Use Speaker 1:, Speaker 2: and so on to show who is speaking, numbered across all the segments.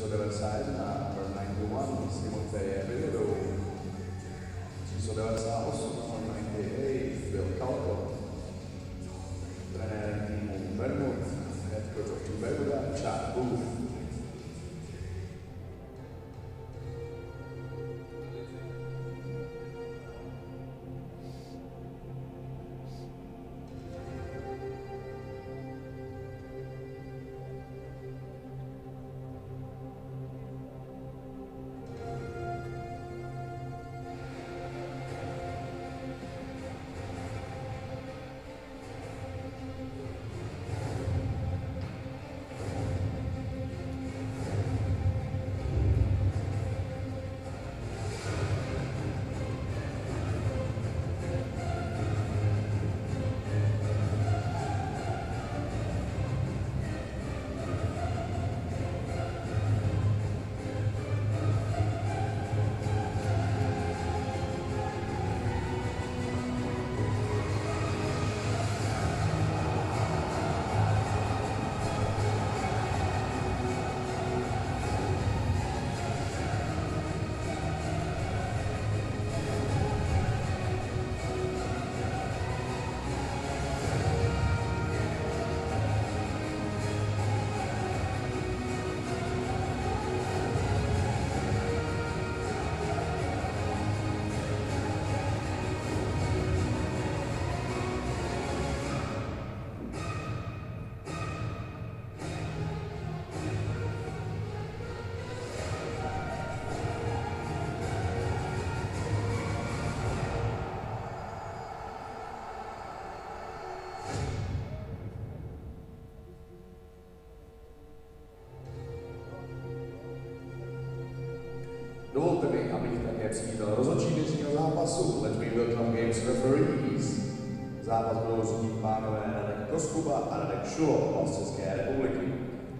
Speaker 1: číslo 91, number 91, s Timotejem Vilidou. Číslo 98, number 98, Bill Kalko. Trenérem týmu Bermuda, head coach of Bermuda, Czech. Dovolte mi, abych také přivítal rozhodčí dnešního zápasu. Let me welcome games referees. Zápas budou řídit pánové Radek Koskuba a Radek Šulo z České republiky.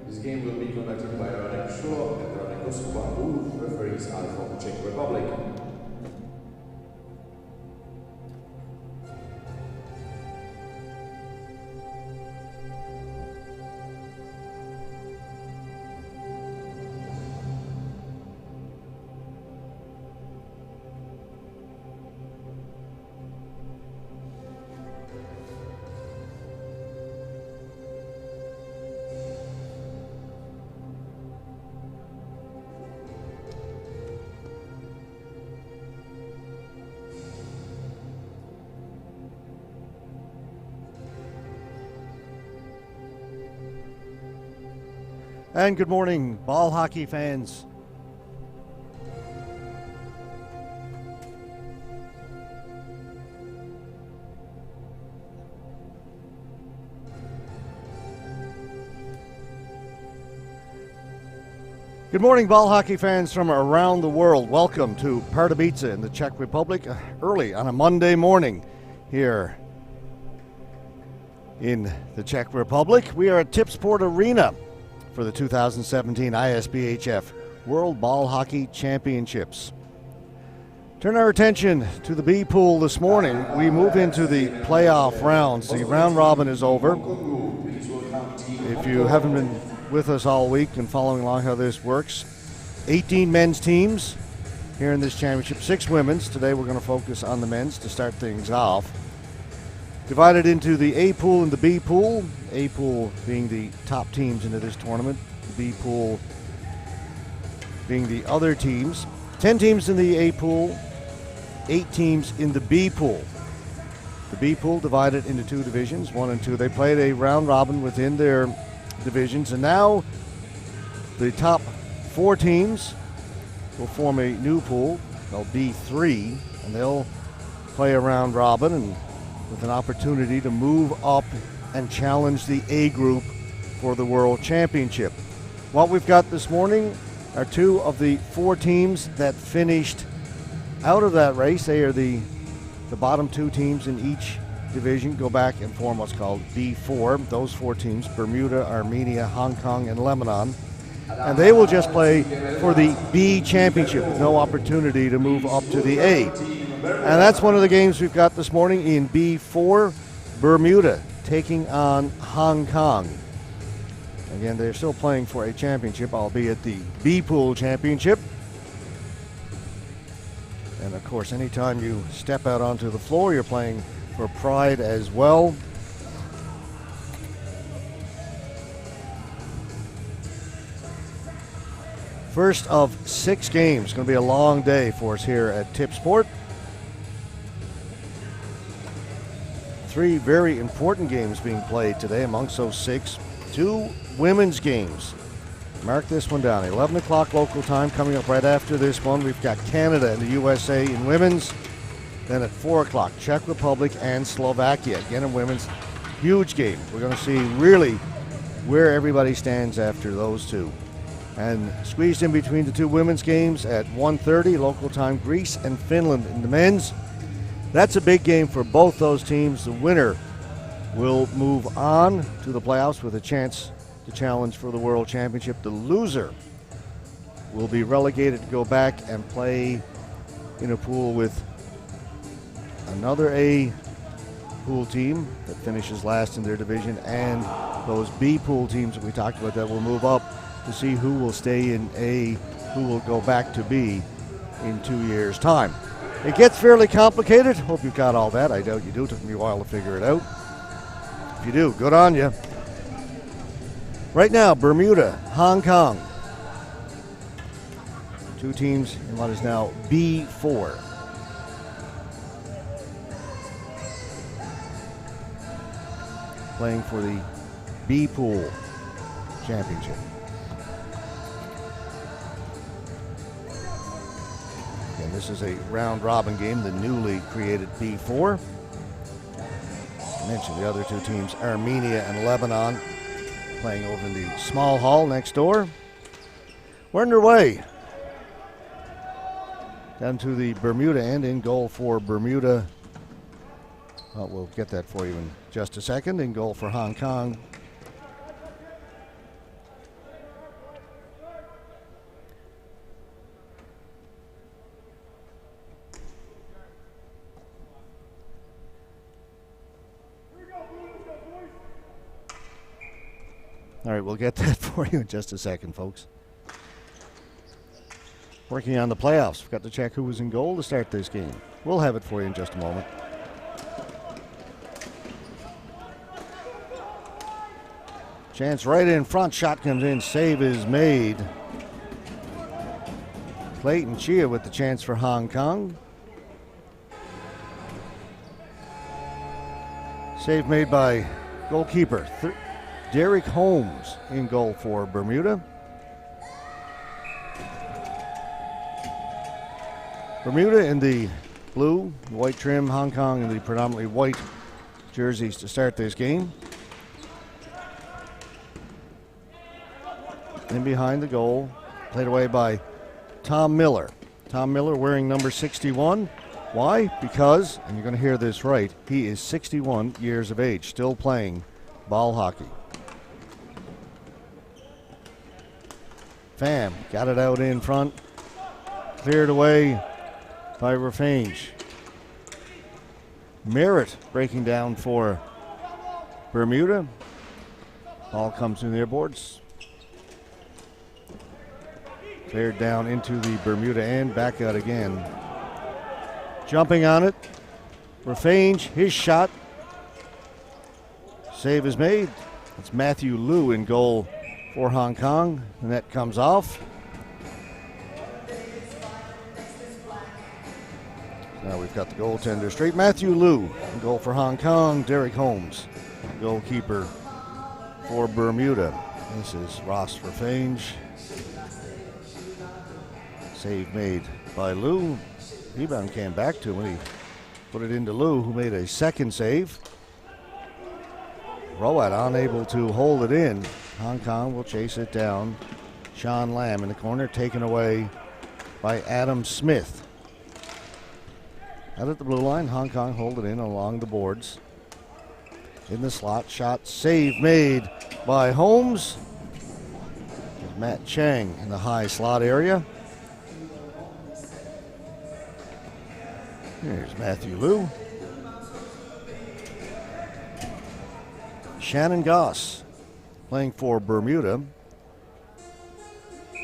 Speaker 1: This game will be conducted by Radek Šulo and Radek Koskuba, whose referees are from the Czech Republic.
Speaker 2: And good morning, ball hockey fans. Good morning, ball hockey fans from around the world. Welcome to Pardubice in the Czech Republic, early on a Monday morning here in the Czech Republic. We are at Tipsport Arena for the 2017 ISBHF World Ball Hockey Championships. Turn our attention to the B pool this morning. We move into the playoff rounds. The round robin is over. If you haven't been with us all week and following along how this works, 18 men's teams here in this championship, 6 women's. Today we're going to focus on the men's to start things off. Divided into the A pool and the B pool. A pool being the top teams into this tournament. The B pool being the other teams. 10 teams in the A pool, 8 teams in the B pool. The B pool divided into 2 divisions, 1 and 2. They played a round robin within their divisions, and now the top 4 teams will form a new pool. They'll be 3, and they'll play a round robin and with an opportunity to move up and challenge the A group for the World Championship. What we've got this morning are 2 of the 4 teams that finished out of that race. They are the bottom 2 teams in each division go back and form what's called B4. Those 4 teams, Bermuda, Armenia, Hong Kong, and Lebanon. And they will just play for the B Championship with no opportunity to move up to the A. And that's one of the games we've got this morning in B4. Bermuda taking on Hong Kong. Again, they're still playing for a championship, albeit the B Pool Championship. And of course, anytime you step out onto the floor, you're playing for pride as well. First of 6 games. Going to be a long day for us here at Tip Sport. 3 very important games being played today amongst those 6. 2 women's games. Mark this one down. 11 o'clock local time coming up right after this one. We've got Canada and the USA in women's. Then at 4 o'clock, Czech Republic and Slovakia. Again in women's. Huge game. We're going to see really where everybody stands after those 2. And squeezed in between the 2 women's games at 1:30 local time, Greece and Finland in the men's. That's a big game for both those teams. The winner will move on to the playoffs with a chance to challenge for the World Championship. The loser will be relegated to go back and play in a pool with another A pool team that finishes last in their division, and those B pool teams that we talked about that will move up to see who will stay in A, who will go back to B in 2 years' time. It gets fairly complicated. Hope you've got all that. I doubt you do. It took me a while to figure it out. If you do, good on you. Right now, Bermuda, Hong Kong. 2 teams in what is now B4. Playing for the B Pool Championship. And this is a round-robin game, the newly created B4. I mentioned the other 2 teams, Armenia and Lebanon, playing over in the small hall next door. We're underway. Down to the Bermuda end. In goal for Bermuda. Well, we'll get that for you in just a second. In goal for Hong Kong. All right, we'll get that for you in just a second, folks. Working on the playoffs. We've got to check who was in goal to start this game. We'll have it for you in just a moment. Chance right in front. Shot comes in. Save is made. Clayton Chia with the chance for Hong Kong. Save made by goalkeeper Derek Holmes in goal for Bermuda. Bermuda in the blue, white trim, Hong Kong in the predominantly white jerseys to start this game. In behind the goal, played away by Tom Miller. Tom Miller wearing number 61. Why? Because, and you're going to hear this right, he is 61 years of age, still playing ball hockey. Pham got it out in front. Cleared away by Rafange. Merritt breaking down for Bermuda. Ball comes in their boards. Cleared down into the Bermuda end. Back out again. Jumping on it. Rafange, his shot. Save is made. It's Matthew Liu in goal for Hong Kong. The net comes off. Now we've got the goaltender straight. Matthew Liu in goal for Hong Kong. Derek Holmes, goalkeeper for Bermuda. This is Ross Rafange. Save made by Liu. Rebound came back to him. He put it into Liu, who made a second save. Rowat unable to hold it in. Hong Kong will chase it down. Sean Lamb in the corner, taken away by Adam Smith. Out at the blue line, Hong Kong hold it in along the boards. In the slot, shot, save made by Holmes. There's Matt Chang in the high slot area. Here's Matthew Liu. Shannon Goss playing for Bermuda.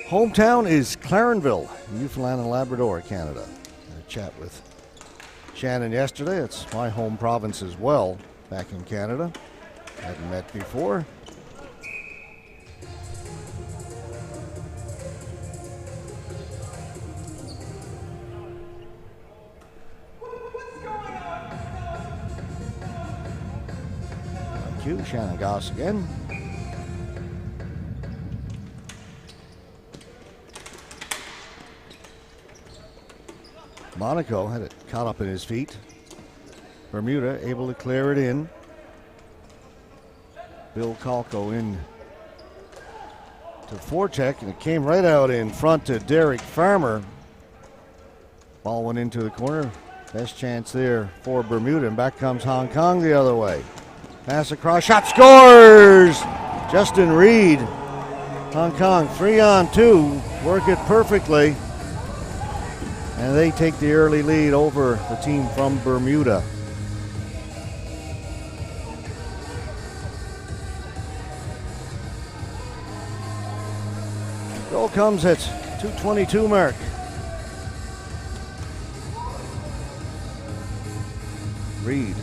Speaker 2: Hometown is Clarenville, Newfoundland and Labrador, Canada. I had a chat with Shannon yesterday. It's my home province as well, back in Canada. Hadn't met before. Shannon Goss again. Monaco had it caught up in his feet. Bermuda able to clear it in. Bill Kalko in to forecheck, and it came right out in front to Derek Farmer. Ball went into the corner. Best chance there for Bermuda, and back comes Hong Kong the other way. Pass across, shot, scores! Justin Reed. Hong Kong 3-on-2, work it perfectly. And they take the early lead over the team from Bermuda. Goal comes at 2:22 mark. Reed.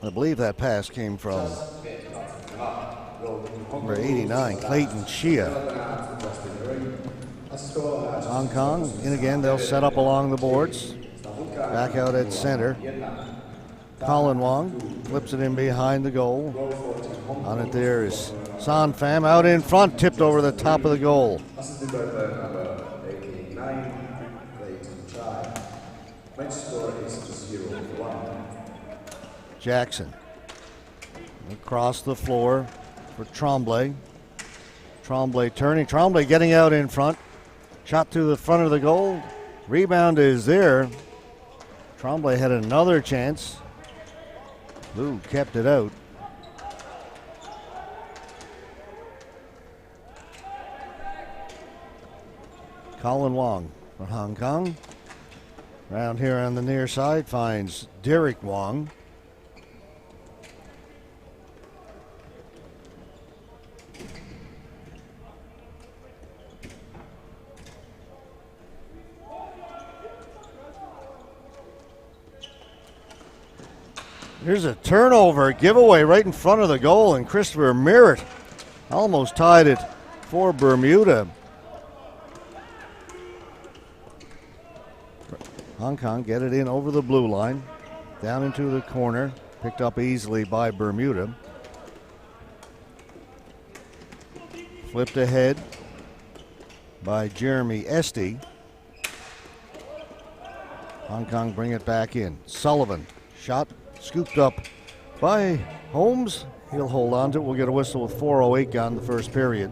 Speaker 2: I believe that pass came from number 89, Clayton Chia. Hong Kong in again. They'll set up along the boards. Back out at center. Colin Wong flips it in behind the goal. On it there is San Pham out in front, tipped over the top of the goal. Jackson across the floor for Tremblay. Tremblay turning. Tremblay getting out in front. Shot to the front of the goal. Rebound is there. Tremblay had another chance. Lou kept it out. Colin Wong for Hong Kong. Around here on the near side finds Derek Wong. Here's a turnover, giveaway right in front of the goal, and Christopher Merritt almost tied it for Bermuda. Hong Kong get it in over the blue line, down into the corner, picked up easily by Bermuda. Flipped ahead by Jeremy Esty. Hong Kong bring it back in. Sullivan, shot. Scooped up by Holmes. He'll hold on to it. We'll get a whistle with 4:08 gone the first period.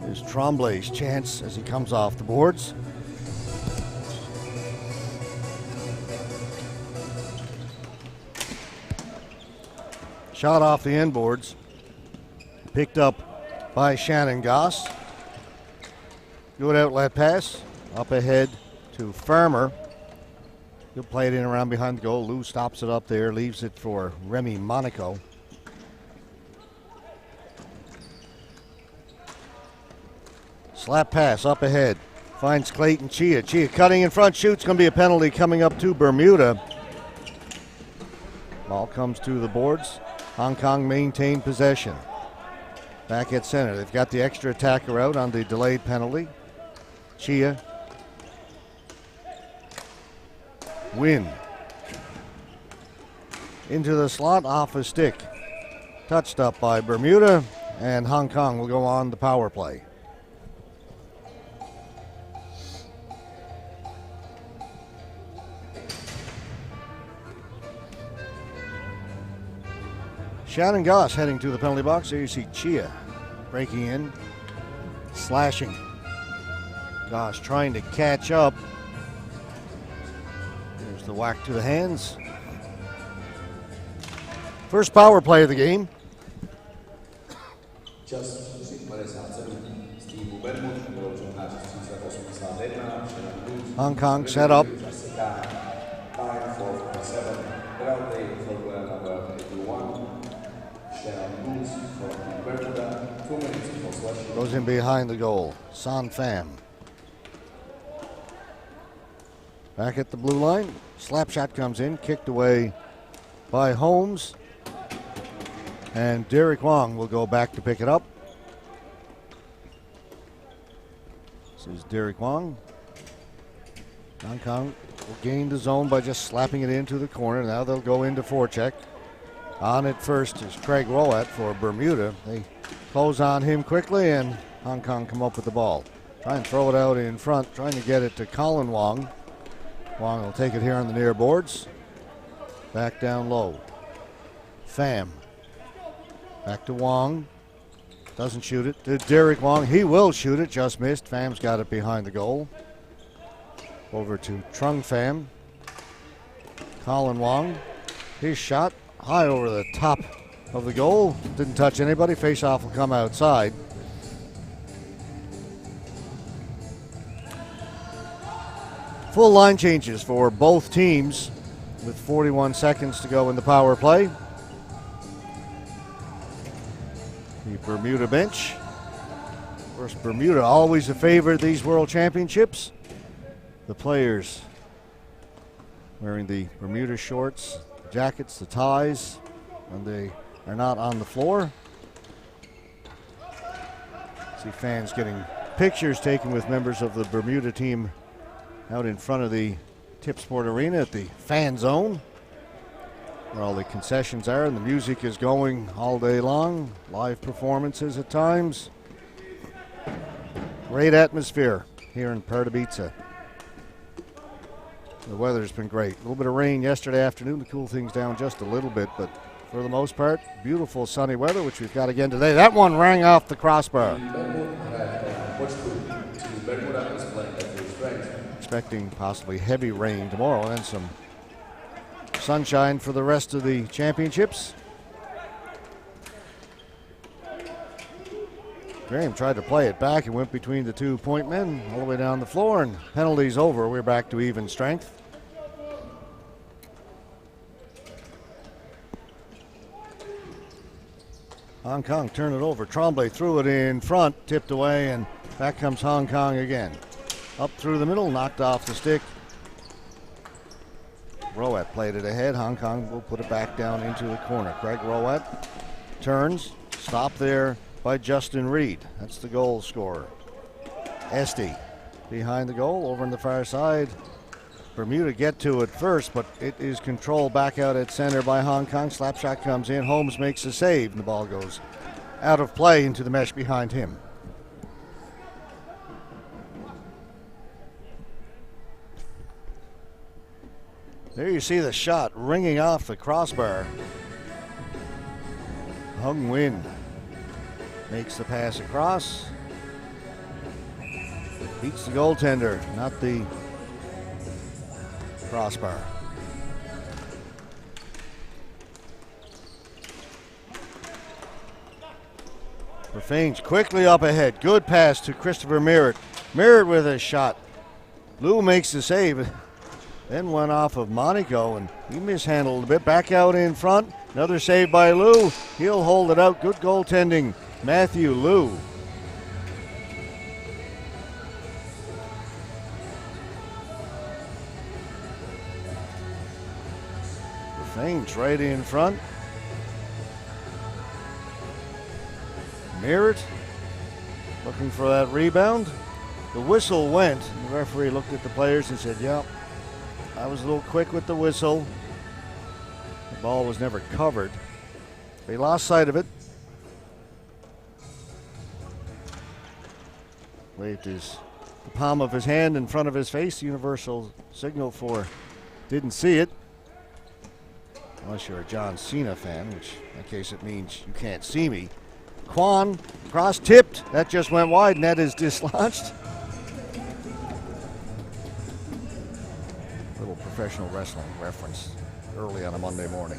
Speaker 2: There's Tremblay's chance as he comes off the boards. Shot off the end boards. Picked up by Shannon Goss. Good outlet pass, up ahead to Farmer. He'll play it in around behind the goal. Lou stops it up there, leaves it for Remy Monaco. Slap pass up ahead, finds Clayton Chia. Chia cutting in front, shoots, going to be a penalty coming up to Bermuda. Ball comes to the boards. Hong Kong maintain possession. Back at center, they've got the extra attacker out on the delayed penalty. Chia. Win. Into the slot, off a stick. Touched up by Bermuda, and Hong Kong will go on the power play. Shannon Goss heading to the penalty box. There you see Chia breaking in, slashing. Goss trying to catch up. There's the whack to the hands. First power play of the game.
Speaker 1: Čas 4:57. Steve Bermuda vyloučil hráč 30:81.
Speaker 2: Hong Kong set up.
Speaker 1: Time 4:57. Penalty for player number 81. For Bermuda, 2 minutes for slashing.
Speaker 2: Goes in behind the goal. Son Pham. Back at the blue line. Slap shot comes in, kicked away by Holmes. And Derek Wong will go back to pick it up. This is Derek Wong. Hong Kong will gain the zone by just slapping it into the corner. Now they'll go into forecheck. On it first is Craig Rowett for Bermuda. They close on him quickly, and Hong Kong come up with the ball. Try and throw it out in front, trying to get it to Colin Wong. Wong will take it here on the near boards. Back down low. Pham. Back to Wong. Doesn't shoot it. To Derek Wong. He will shoot it. Just missed. Pham's got it behind the goal. Over to Trung Pham. Colin Wong. His shot high over the top of the goal. Didn't touch anybody. Face-off will come outside. Full line changes for both teams with 41 seconds to go in the power play. The Bermuda bench. Of course, Bermuda always a favorite of these World Championships. The players wearing the Bermuda shorts, the jackets, the ties, when they are not on the floor. See fans getting pictures taken with members of the Bermuda team out in front of the Tip Sport Arena at the fan zone, where all the concessions are, and the music is going all day long. Live performances at times. Great atmosphere here in Pardubice. The weather's been great. A little bit of rain yesterday afternoon to cool things down just a little bit, but for the most part, beautiful sunny weather, which we've got again today. That one rang off the crossbar. Expecting possibly heavy rain tomorrow and some sunshine for the rest of the championships. Graham tried to play it back and went between the 2 point men all the way down the floor, and penalties over. We're back to even strength. Hong Kong turn it over. Tremblay threw it in front, tipped away, and back comes Hong Kong again. Up through the middle, knocked off the stick. Rowett played it ahead. Hong Kong will put it back down into the corner. Craig Rowett turns, stopped there by Justin Reed. That's the goal scorer. Esty behind the goal, over on the far side. Bermuda get to it first, but it is controlled back out at center by Hong Kong. Slap shot comes in. Holmes makes a save, and the ball goes out of play into the mesh behind him. There you see the shot ringing off the crossbar. Hung Win makes the pass across. Beats the goaltender, not the crossbar. Rafanes quickly up ahead. Good pass to Christopher Merritt. Merritt with a shot. Lou makes the save. Then went off of Monaco, and he mishandled a bit. Back out in front. Another save by Lou. He'll hold it out. Good goaltending. Matthew Lou. Faints right in front. Merritt looking for that rebound. The whistle went. The referee looked at the players and said, yeah, I was a little quick with the whistle. The ball was never covered. They lost sight of it. Waved the palm of his hand in front of his face. Universal signal for didn't see it. Unless you're a John Cena fan, which in that case it means you can't see me. Kwan, cross tipped. That just went wide. Net is dislodged. Little professional wrestling reference early on a Monday morning.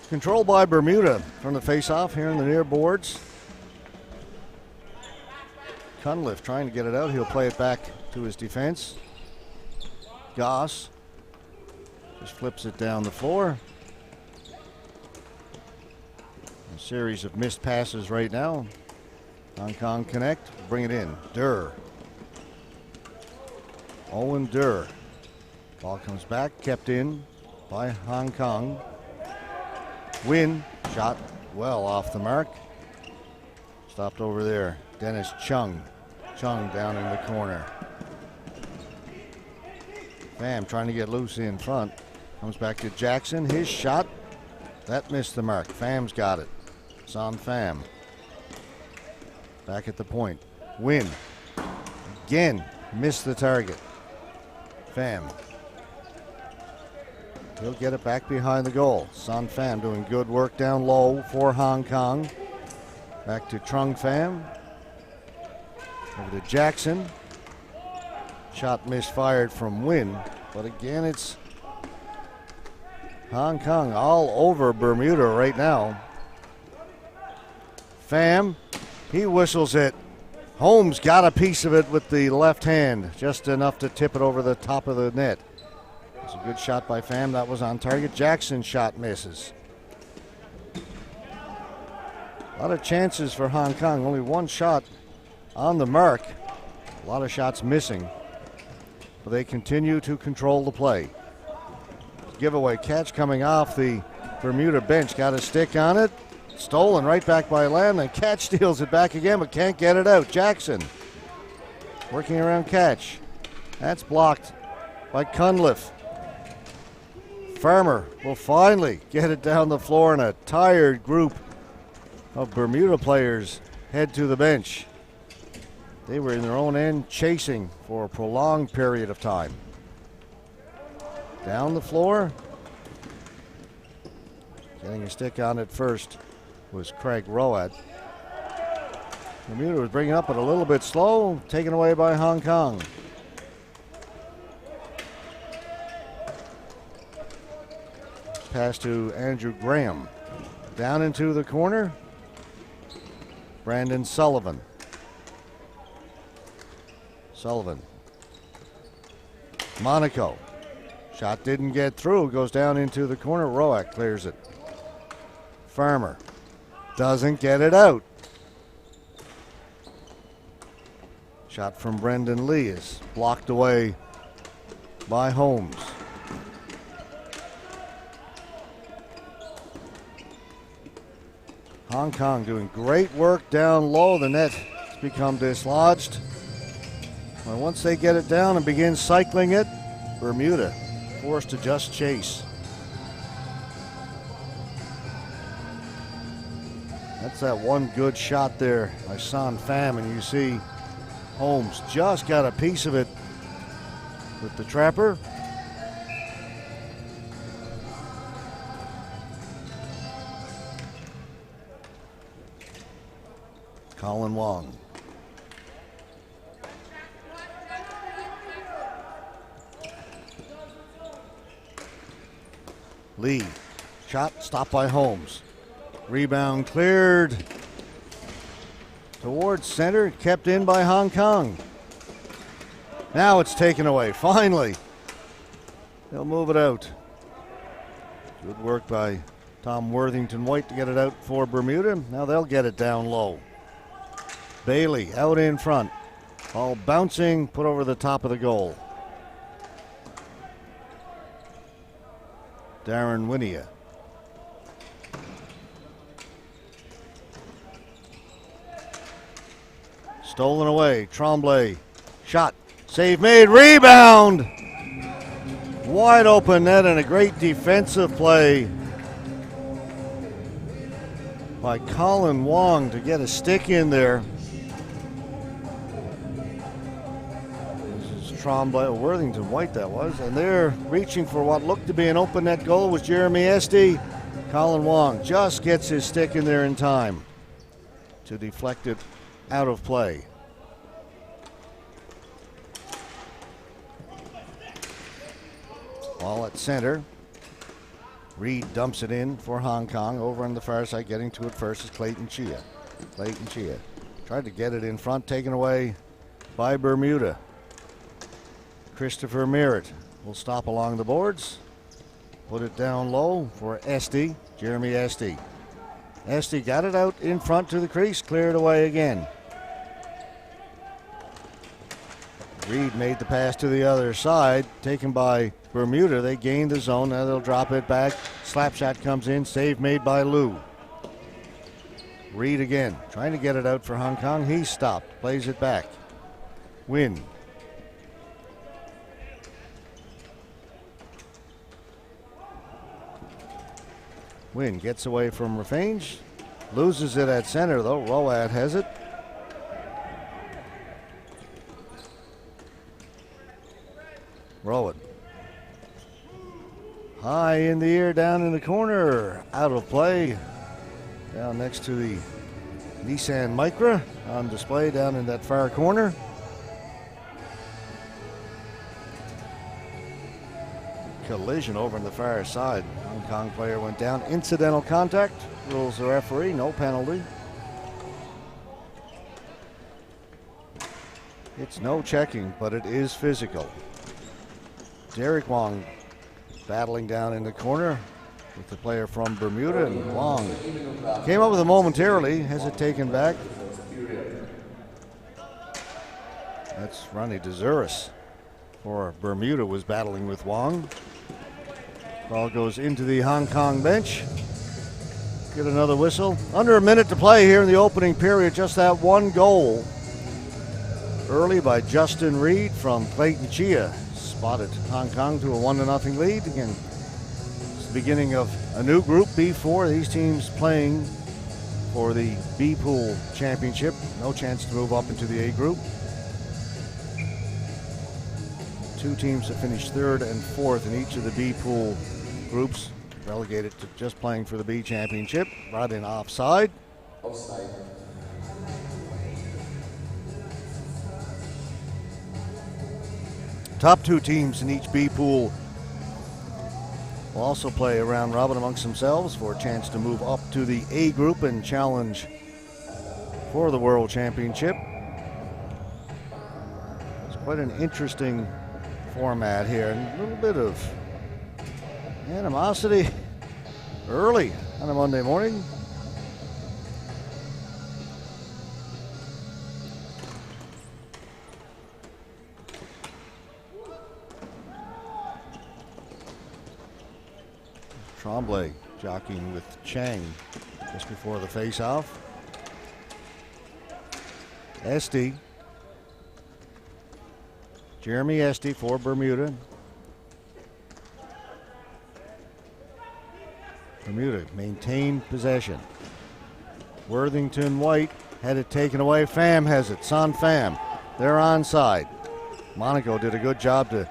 Speaker 2: Controlled by Bermuda from the face-off here in the near boards. Cunliffe trying to get it out. He'll play it back to his defense. Goss just flips it down the floor. A series of missed passes right now. Hong Kong connect, bring it in. Durr. Owen Durr. Ball comes back, kept in by Hong Kong. Win, shot well off the mark. Stopped over there. Dennis Chung. Chung down in the corner. Pham trying to get loose in front. Comes back to Jackson. His shot. That missed the mark. Pham's got it. Son Pham. Back at the point. Win. Again. Missed the target. Pham. He'll get it back behind the goal. Son Pham doing good work down low for Hong Kong. Back to Trung Pham. Over to Jackson. Shot misfired from Win. But again, it's Hong Kong all over Bermuda right now. Pham, he whistles it. Holmes got a piece of it with the left hand, just enough to tip it over the top of the net. It's a good shot by Pham. That was on target. Jackson's shot misses. A lot of chances for Hong Kong. Only one shot on the mark. A lot of shots missing. But they continue to control the play. Giveaway catch coming off the Bermuda bench. Got a stick on it. Stolen right back by Lamb. And Catch steals it back again, but can't get it out. Jackson working around Catch. That's blocked by Cunliffe. Farmer will finally get it down the floor, and a tired group of Bermuda players head to the bench. They were in their own end chasing for a prolonged period of time. Down the floor. Getting a stick on it first was Craig Roat. Bermuda was bringing up it a little bit slow, taken away by Hong Kong. Pass to Andrew Graham. Down into the corner. Brandon Sullivan. Monaco. Shot didn't get through. Goes down into the corner. Roat clears it. Farmer doesn't get it out. Shot from Brendan Lee is blocked away by Holmes. Hong Kong doing great work down low. The net has become dislodged. Well, once they get it down and begin cycling it, Bermuda forced to just chase. That's that one good shot there by Son Pham, and you see Holmes just got a piece of it with the trapper. Colin Wong. Lee. Shot stopped by Holmes. Rebound cleared towards center, kept in by Hong Kong. Now it's taken away. Finally, they'll move it out. Good work by Tom Worthington White to get it out for Bermuda. Now they'll get it down low. Bailey out in front. Ball bouncing, put over the top of the goal. Darren Winia. Stolen away. Tremblay. Shot. Save made. Rebound. Wide open net and a great defensive play by Colin Wong to get a stick in there. This is Tremblay, Worthington White that was, and they're reaching for what looked to be an open net goal. Was Jeremy Esty. Colin Wong just gets his stick in there in time to deflect it out of play. Ball at center. Reed dumps it in for Hong Kong. Over on the far side, getting to it first is Clayton Chia. Clayton Chia tried to get it in front, taken away by Bermuda. Christopher Merritt will stop along the boards. Put it down low for Esty, Jeremy Esty. Esty got it out in front to the crease, cleared away again. Reed made the pass to the other side, taken by Bermuda. They gained the zone. Now they'll drop it back. Slap shot comes in. Save made by Liu. Reed again, trying to get it out for Hong Kong. He stopped. Plays it back. Win. Win gets away from Rafange. Loses it at center, though. Roat has it. Rowan. High in the air, down in the corner. Out of play. Down next to the Nissan Micra on display down in that far corner. Collision over on the far side. Hong Kong player went down. Incidental contact. Rules the referee. No penalty. It's no checking, but it is physical. Derek Wong battling down in the corner with the player from Bermuda, and Wong came up with it momentarily, has it taken back. That's Ronnie DeZuris for Bermuda was battling with Wong. Ball goes into the Hong Kong bench. Get another whistle. Under a minute to play here in the opening period. Just that one goal early by Justin Reed from Clayton Chia. Spotted Hong Kong to a 1-0 lead. Again, it's the beginning of a new group, B4. These teams playing for the B Pool Championship. No chance to move up into the A group. Two teams that finished third and fourth in each of the B Pool groups, relegated to just playing for the B Championship. Brought in offside.
Speaker 1: Offside.
Speaker 2: Top two teams in each B pool will also play a round robin amongst themselves for a chance to move up to the A group and challenge for the World Championship. It's quite an interesting format here, and a little bit of animosity early on a Monday morning. Tremblay jockeying with Chang just before the face-off. Esty. Jeremy Esty for Bermuda. Bermuda maintained possession. Worthington White had it taken away. Pham has it. Son Pham. They're onside. Monaco did a good job to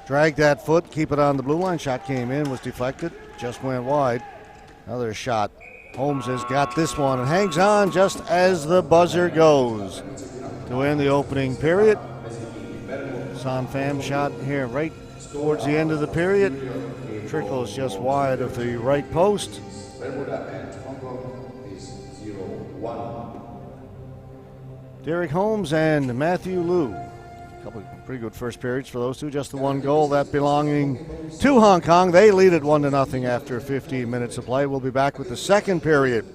Speaker 2: drag that foot, keep it on the blue line. Shot came in, was deflected, just went wide. Another shot. Holmes has got this one and hangs on just as the buzzer goes to end the opening period. Son Pham shot here right towards the end of the period. Trickles just wide of the right post.
Speaker 1: Bermuda and Hong Kong is 0-1.
Speaker 2: Derek Holmes and Matthew Liu. A couple of pretty good first periods for those two. Just the one goal, that belonging to Hong Kong. They lead it 1-0 after 15 minutes of play. We'll be back with the second period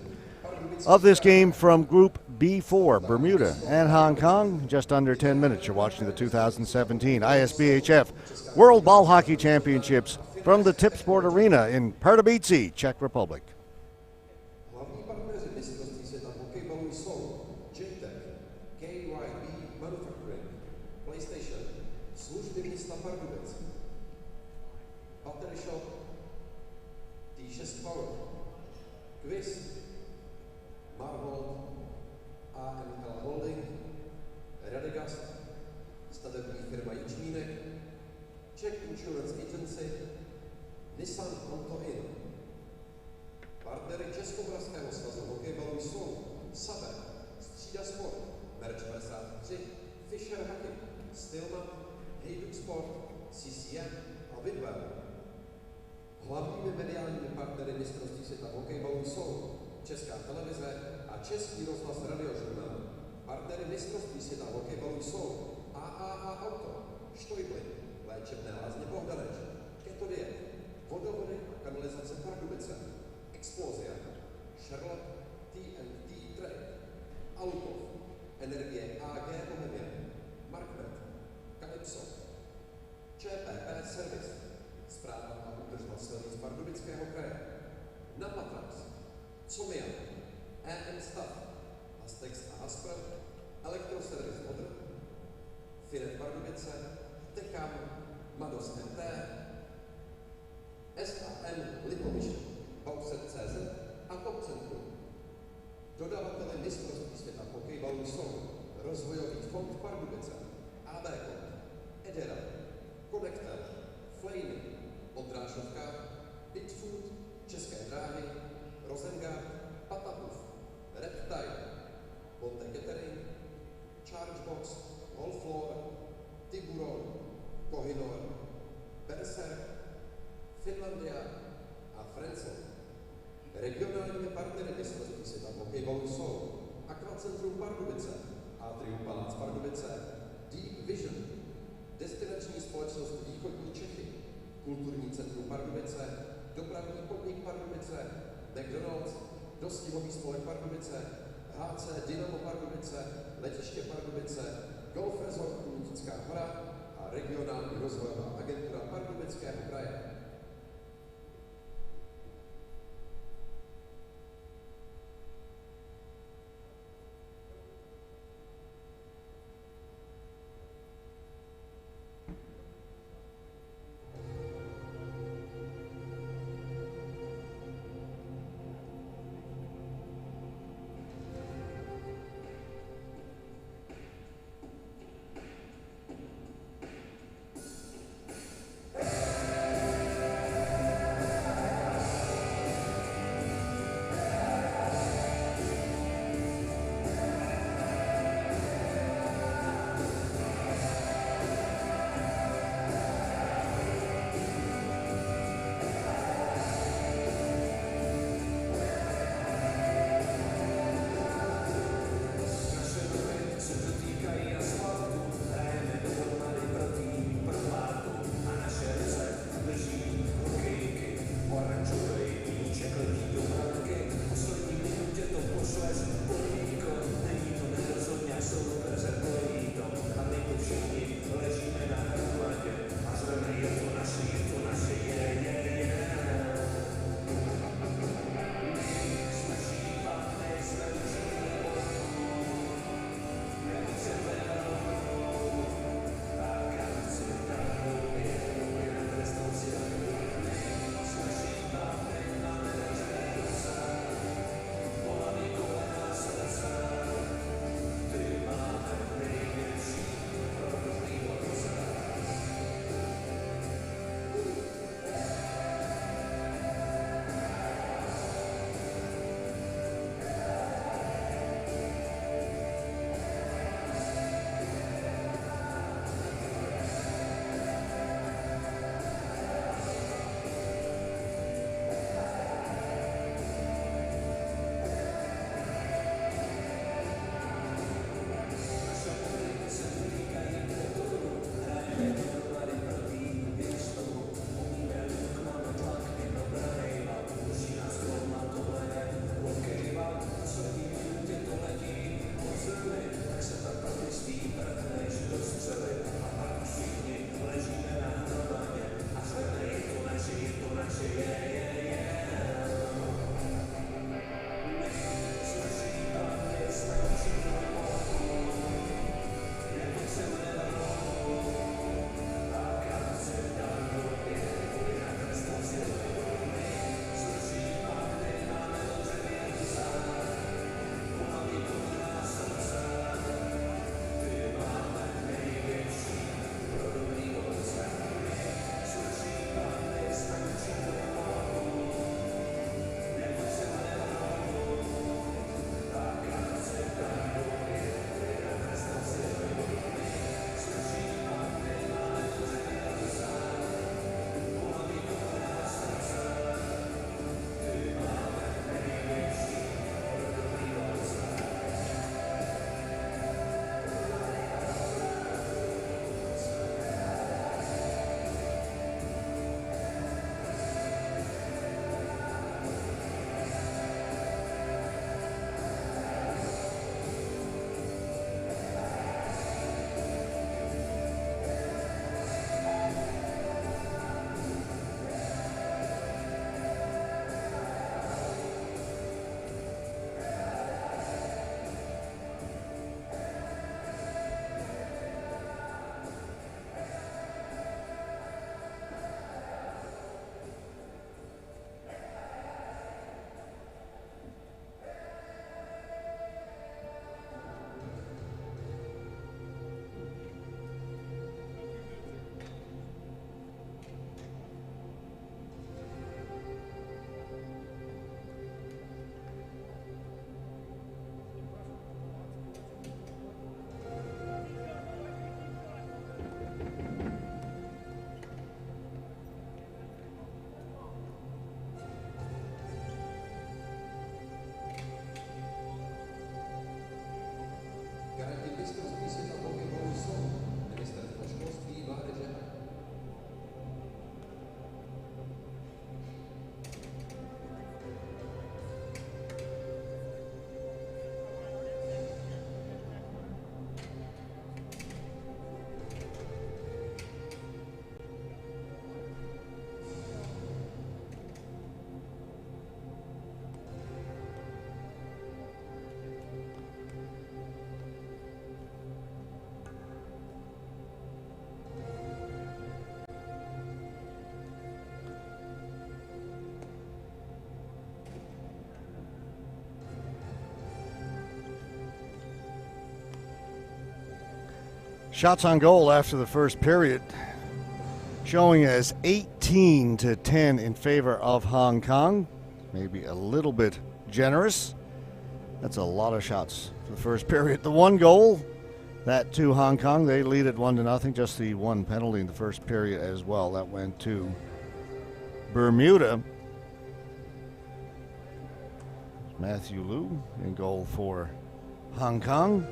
Speaker 2: of this game from Group B4, Bermuda and Hong Kong. Just under 10 minutes. You're watching the 2017 ISBHF World Ball Hockey Championships from the Tip Sport Arena in Pardubice, Czech Republic.
Speaker 3: Hlavní partneři mistrovství světa hokejbalu jsou Czech, KYB Manufacturing, PlayStation, služby města Pardubice, Battery Shop, T6 Power, Quiz, Marvel, AML Holding, Radegast, stavební firma Jičmínek, Czech Insurance Agency, Nissan Honto In. Partnery Českomoravského svazu hokejbalu jsou Saber, Střída Sport, Merch 53, Fisher Hockey, Stillman, Hejduc Sport, CCM a Vidwell. Hlavními mediálními partnery mistrovství světa v hokejbalu jsou Česká televize a Český rozhlas radiožurnál. Partnery mistrovství světa v hokejbalu jsou AAA Auto, Štojbly, Léčebné lázně Bohdaneč, Keto Diet, Vodovody a kanalizace Pardubice, Explozia, Charlotte TNT Trade, Alukov, Energie AG Bohemia, Marknet, Calypso, ČPP Service, Správa a údržba silnic Pardubického kraje, Namatrax, Comian, EM Stav, Astex a Aspr, Elektroservice Modr, Firet Pardubice, Tekam, Mados MT, SAM Lipoviště, Bauxet.cz a Top Centrum. Dodavateli mistrovství světa v hokejbalu jsou Rozvojový fond Pardubice, AB Kont, Edera, Connectel, Flamy, Odrážovka, Bitfood, České dráhy, Rosengard, Patapuf, Reptile, Bonte Catering, Chargebox, Wallfloor, Tiburon, Kohinor, Berserk, Finlandia a Frenzel. Regionálními partnery mistrovství světa v hokejbalu jsou Aquacentrum Pardubice, Atrium Palác Pardubice, Deep Vision, Destinační společnost Východní Čechy, Kulturní centrum Pardubice, Dopravní podnik Pardubice, McDonald's, Dostihový spolek Pardubice, HC Dynamo Pardubice, Letiště Pardubice, Golf Resort Kulitická hora a Regionální rozvojová agentura Pardubického kraje.
Speaker 2: Shots on goal after the first period showing as 18-10 in favor of Hong Kong. Maybe a little bit generous. That's a lot of shots for the first period. The one goal, that to Hong Kong. They lead it 1-0. Just the one penalty in the first period as well. That went to Bermuda. Matthew Liu in goal for Hong Kong.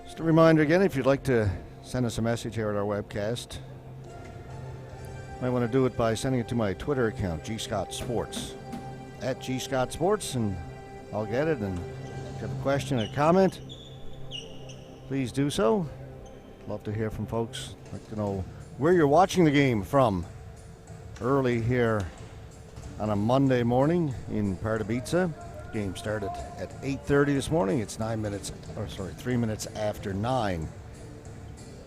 Speaker 2: Just a reminder again, if you'd like to send us a message here at our webcast, you might want to do it by sending it to my Twitter account, @GScottSports, @GScottSports, and I'll get it. And if you have a question or comment, please do so. Love to hear from folks. I'd like to know where you're watching the game from. Early here on a Monday morning in Pardubice. Game started at 8:30 this morning. It's 3 minutes after 9.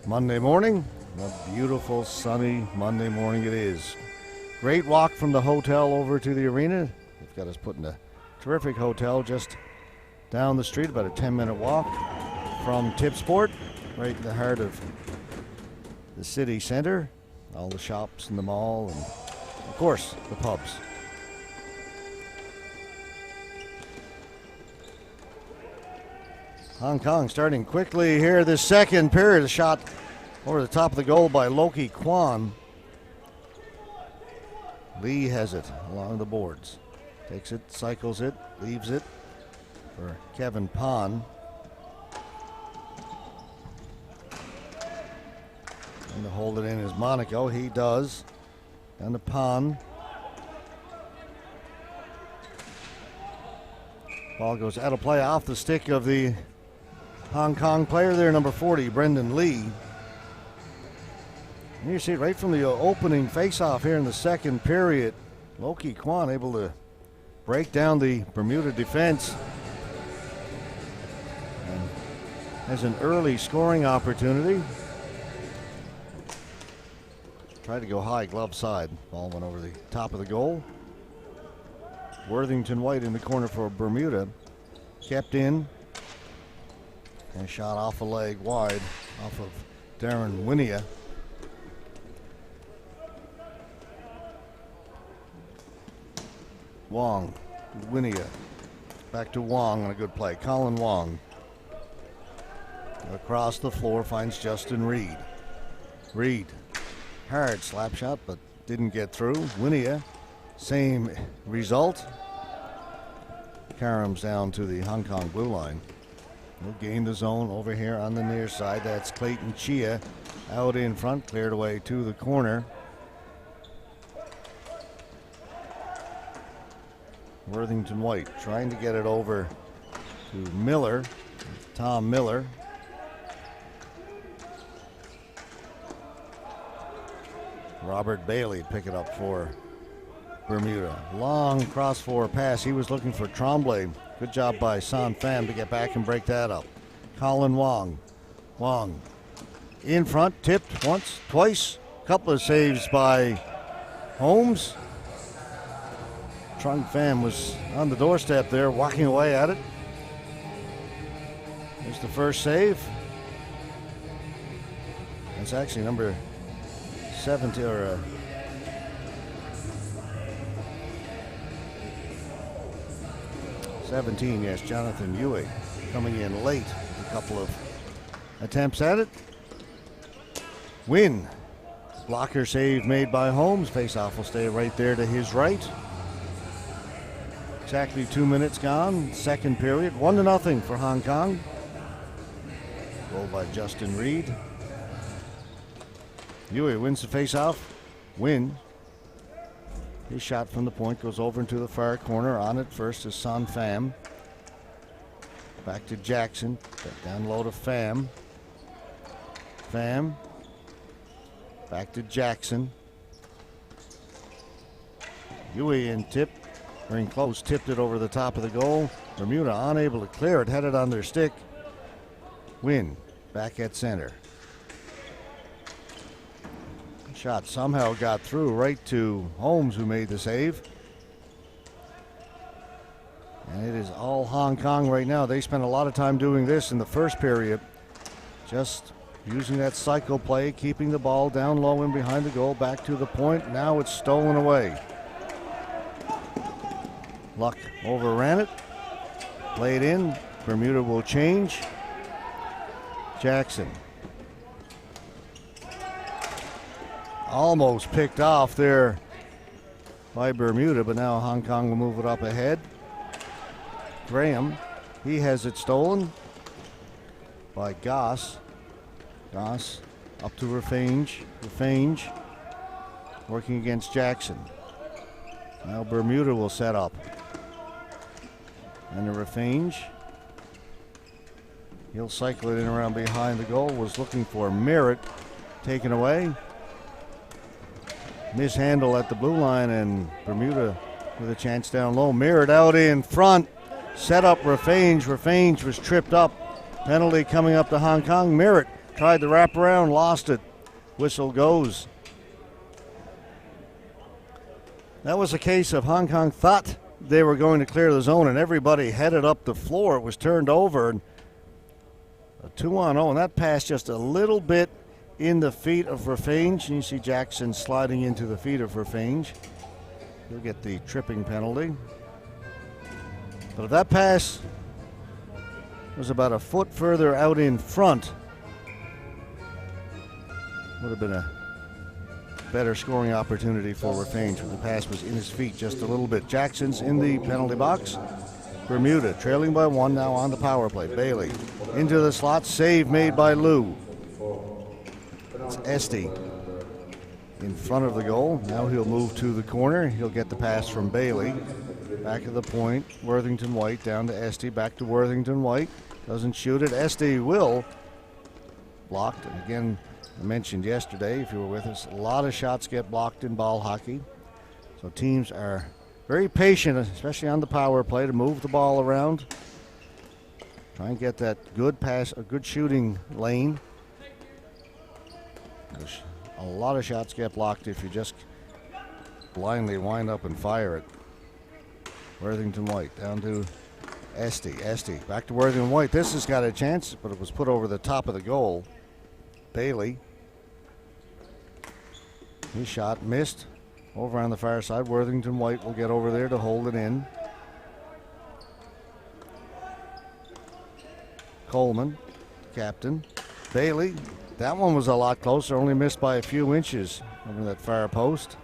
Speaker 2: Monday morning, a beautiful sunny Monday morning it is. Great walk from the hotel over to the arena. They've got us put in a terrific hotel just down the street, about a 10-minute walk from Tipsport, right in the heart of the city center. All the shops and the mall, and of course the pubs. Hong Kong starting quickly here this second period. A shot over the top of the goal by Loki Kwan. Lee has it along the boards. Takes it, cycles it, leaves it for Kevin Pon. And to hold it in is Monaco. He does. Down to Pon. Ball goes out of play off the stick of the Hong Kong player there, number 40, Brendan Lee. And you see it right from the opening face-off here in the second period. Loki Kwan able to break down the Bermuda defense. And has an early scoring opportunity. Tried to go high, glove side. Ball went over the top of the goal. Worthington White in the corner for Bermuda. Kept in. And shot off a leg wide off of Darren Winia. Wong, Winia. Back to Wong on a good play. Colin Wong. Across the floor finds Justin Reed. Reed. Hard slap shot, but didn't get through. Winia, same result. Karam's down to the Hong Kong blue line. He'll gain the zone over here on the near side. That's Clayton Chia out in front, cleared away to the corner. Worthington White trying to get it over to Miller, Tom Miller. Robert Bailey pick it up for Bermuda. Long cross-forward pass. He was looking for Tremblay. Good job by San Pham to get back and break that up. Colin Wong. Wong in front, tipped once, twice. Couple of saves by Holmes. Trung Pham was on the doorstep there, walking away at it. There's the first save. That's actually number 17 or 17, yes, Jonathan Yue coming in late. A couple of attempts at it. Win. Blocker save made by Holmes. Face-off will stay right there to his right. Exactly 2 minutes gone. Second period. 1-0 for Hong Kong. Goal by Justin Reed. Yue wins the face-off. Win. His shot from the point goes over into the far corner. On it first is San Pham. Back to Jackson. Back down low to Pham. Pham. Back to Jackson. Yue in tip. Ring close. Tipped it over the top of the goal. Bermuda unable to clear it. Headed on their stick. Win. Back at center. Shot somehow got through right to Holmes, who made the save. And it is all Hong Kong right now. They spent a lot of time doing this in the first period. Just using that cycle play, keeping the ball down low and behind the goal, back to the point. Now it's stolen away. Luck overran it. Played in. Bermuda will change. Jackson. Almost picked off there by Bermuda, but now Hong Kong will move it up ahead. Graham, he has it stolen by Goss. Goss up to Rafange. Rafange working against Jackson. Now Bermuda will set up. And the Rafange. He'll cycle it in around behind the goal. Was looking for Merritt. Taken away. Mishandle at the blue line, and Bermuda with a chance down low. Merritt out in front. Set up Rafange. Rafange was tripped up. Penalty coming up to Hong Kong. Merritt tried to wrap around, lost it. Whistle goes. That was a case of Hong Kong thought they were going to clear the zone, and everybody headed up the floor. It was turned over. And a 2-on-0, and that pass just a little bit in the feet of Rafange. And you see Jackson sliding into the feet of Rafange. He'll get the tripping penalty. But if that pass was about a foot further out in front, would have been a better scoring opportunity for Rafange, but the pass was in his feet just a little bit. Jackson's in the penalty box. Bermuda trailing by 1 now on the power play. Bailey into the slot. Save made by Liu. It's Esty in front of the goal. Now he'll move to the corner. He'll get the pass from Bailey. Back of the point. Worthington White down to Esty. Back to Worthington White. Doesn't shoot it. Esty will. Blocked. And again, I mentioned yesterday, if you were with us, a lot of shots get blocked in ball hockey. So teams are very patient, especially on the power play, to move the ball around. Try and get that good pass, a good shooting lane. A lot of shots get blocked if you just blindly wind up and fire it. Worthington White down to Esty. Esty back to Worthington White. This has got a chance, but it was put over the top of the goal. Bailey. His shot missed. Over on the far side. Worthington White will get over there to hold it in. Coleman, captain. Bailey. That one was a lot closer, only missed by a few inches over that far post.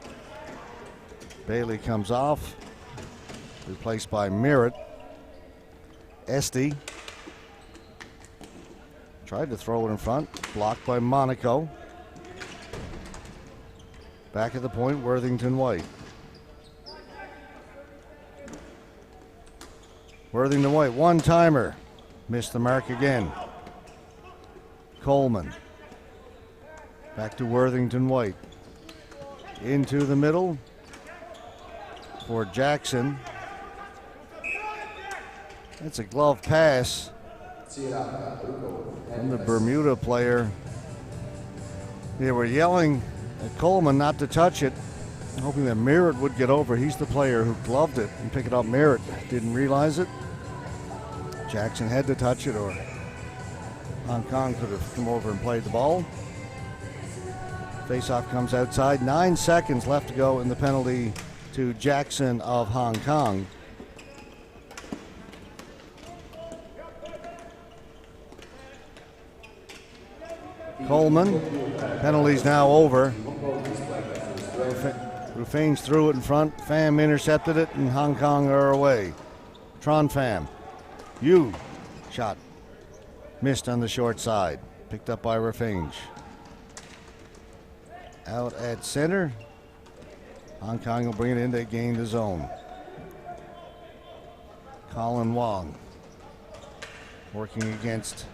Speaker 2: Bailey comes off. Replaced by Merritt. Esty. Tried to throw it in front. Blocked by Monaco. Back at the point, Worthington White. Worthington White, one-timer. Missed the mark again. Coleman. Back to Worthington White. Into the middle for Jackson. That's a glove pass from the Bermuda player. They were yelling at Coleman not to touch it, hoping that Merritt would get over. He's the player who gloved it and picked it up. Merritt didn't realize it. Jackson had to touch it, or Hong Kong could have come over and played the ball. Faceoff comes outside. 9 seconds left to go in the penalty to Jackson of Hong Kong. Coleman, penalty's now over. Rufane's threw it in front. Pham intercepted it, and Hong Kong are away. Tron Pham. Shot. Missed on the short side. Picked up by Rafange. Out at center. Hong Kong will bring it in. They gain the zone. Colin Wong working against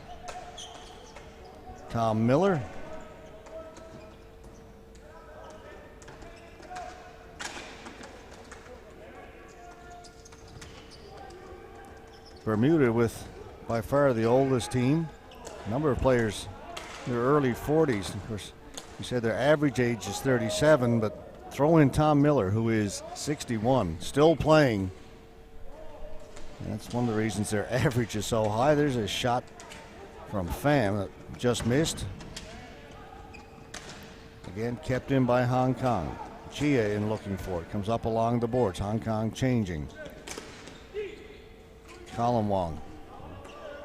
Speaker 2: Tom Miller. Bermuda with by far the oldest team. A number of players in their early 40s. Of course, you said their average age is 37, but throw in Tom Miller, who is 61, still playing. That's one of the reasons their average is so high. There's a shot from Pham that just missed. Again, kept in by Hong Kong. Chia in looking for it. Comes up along the boards. Hong Kong changing. Colin Wong.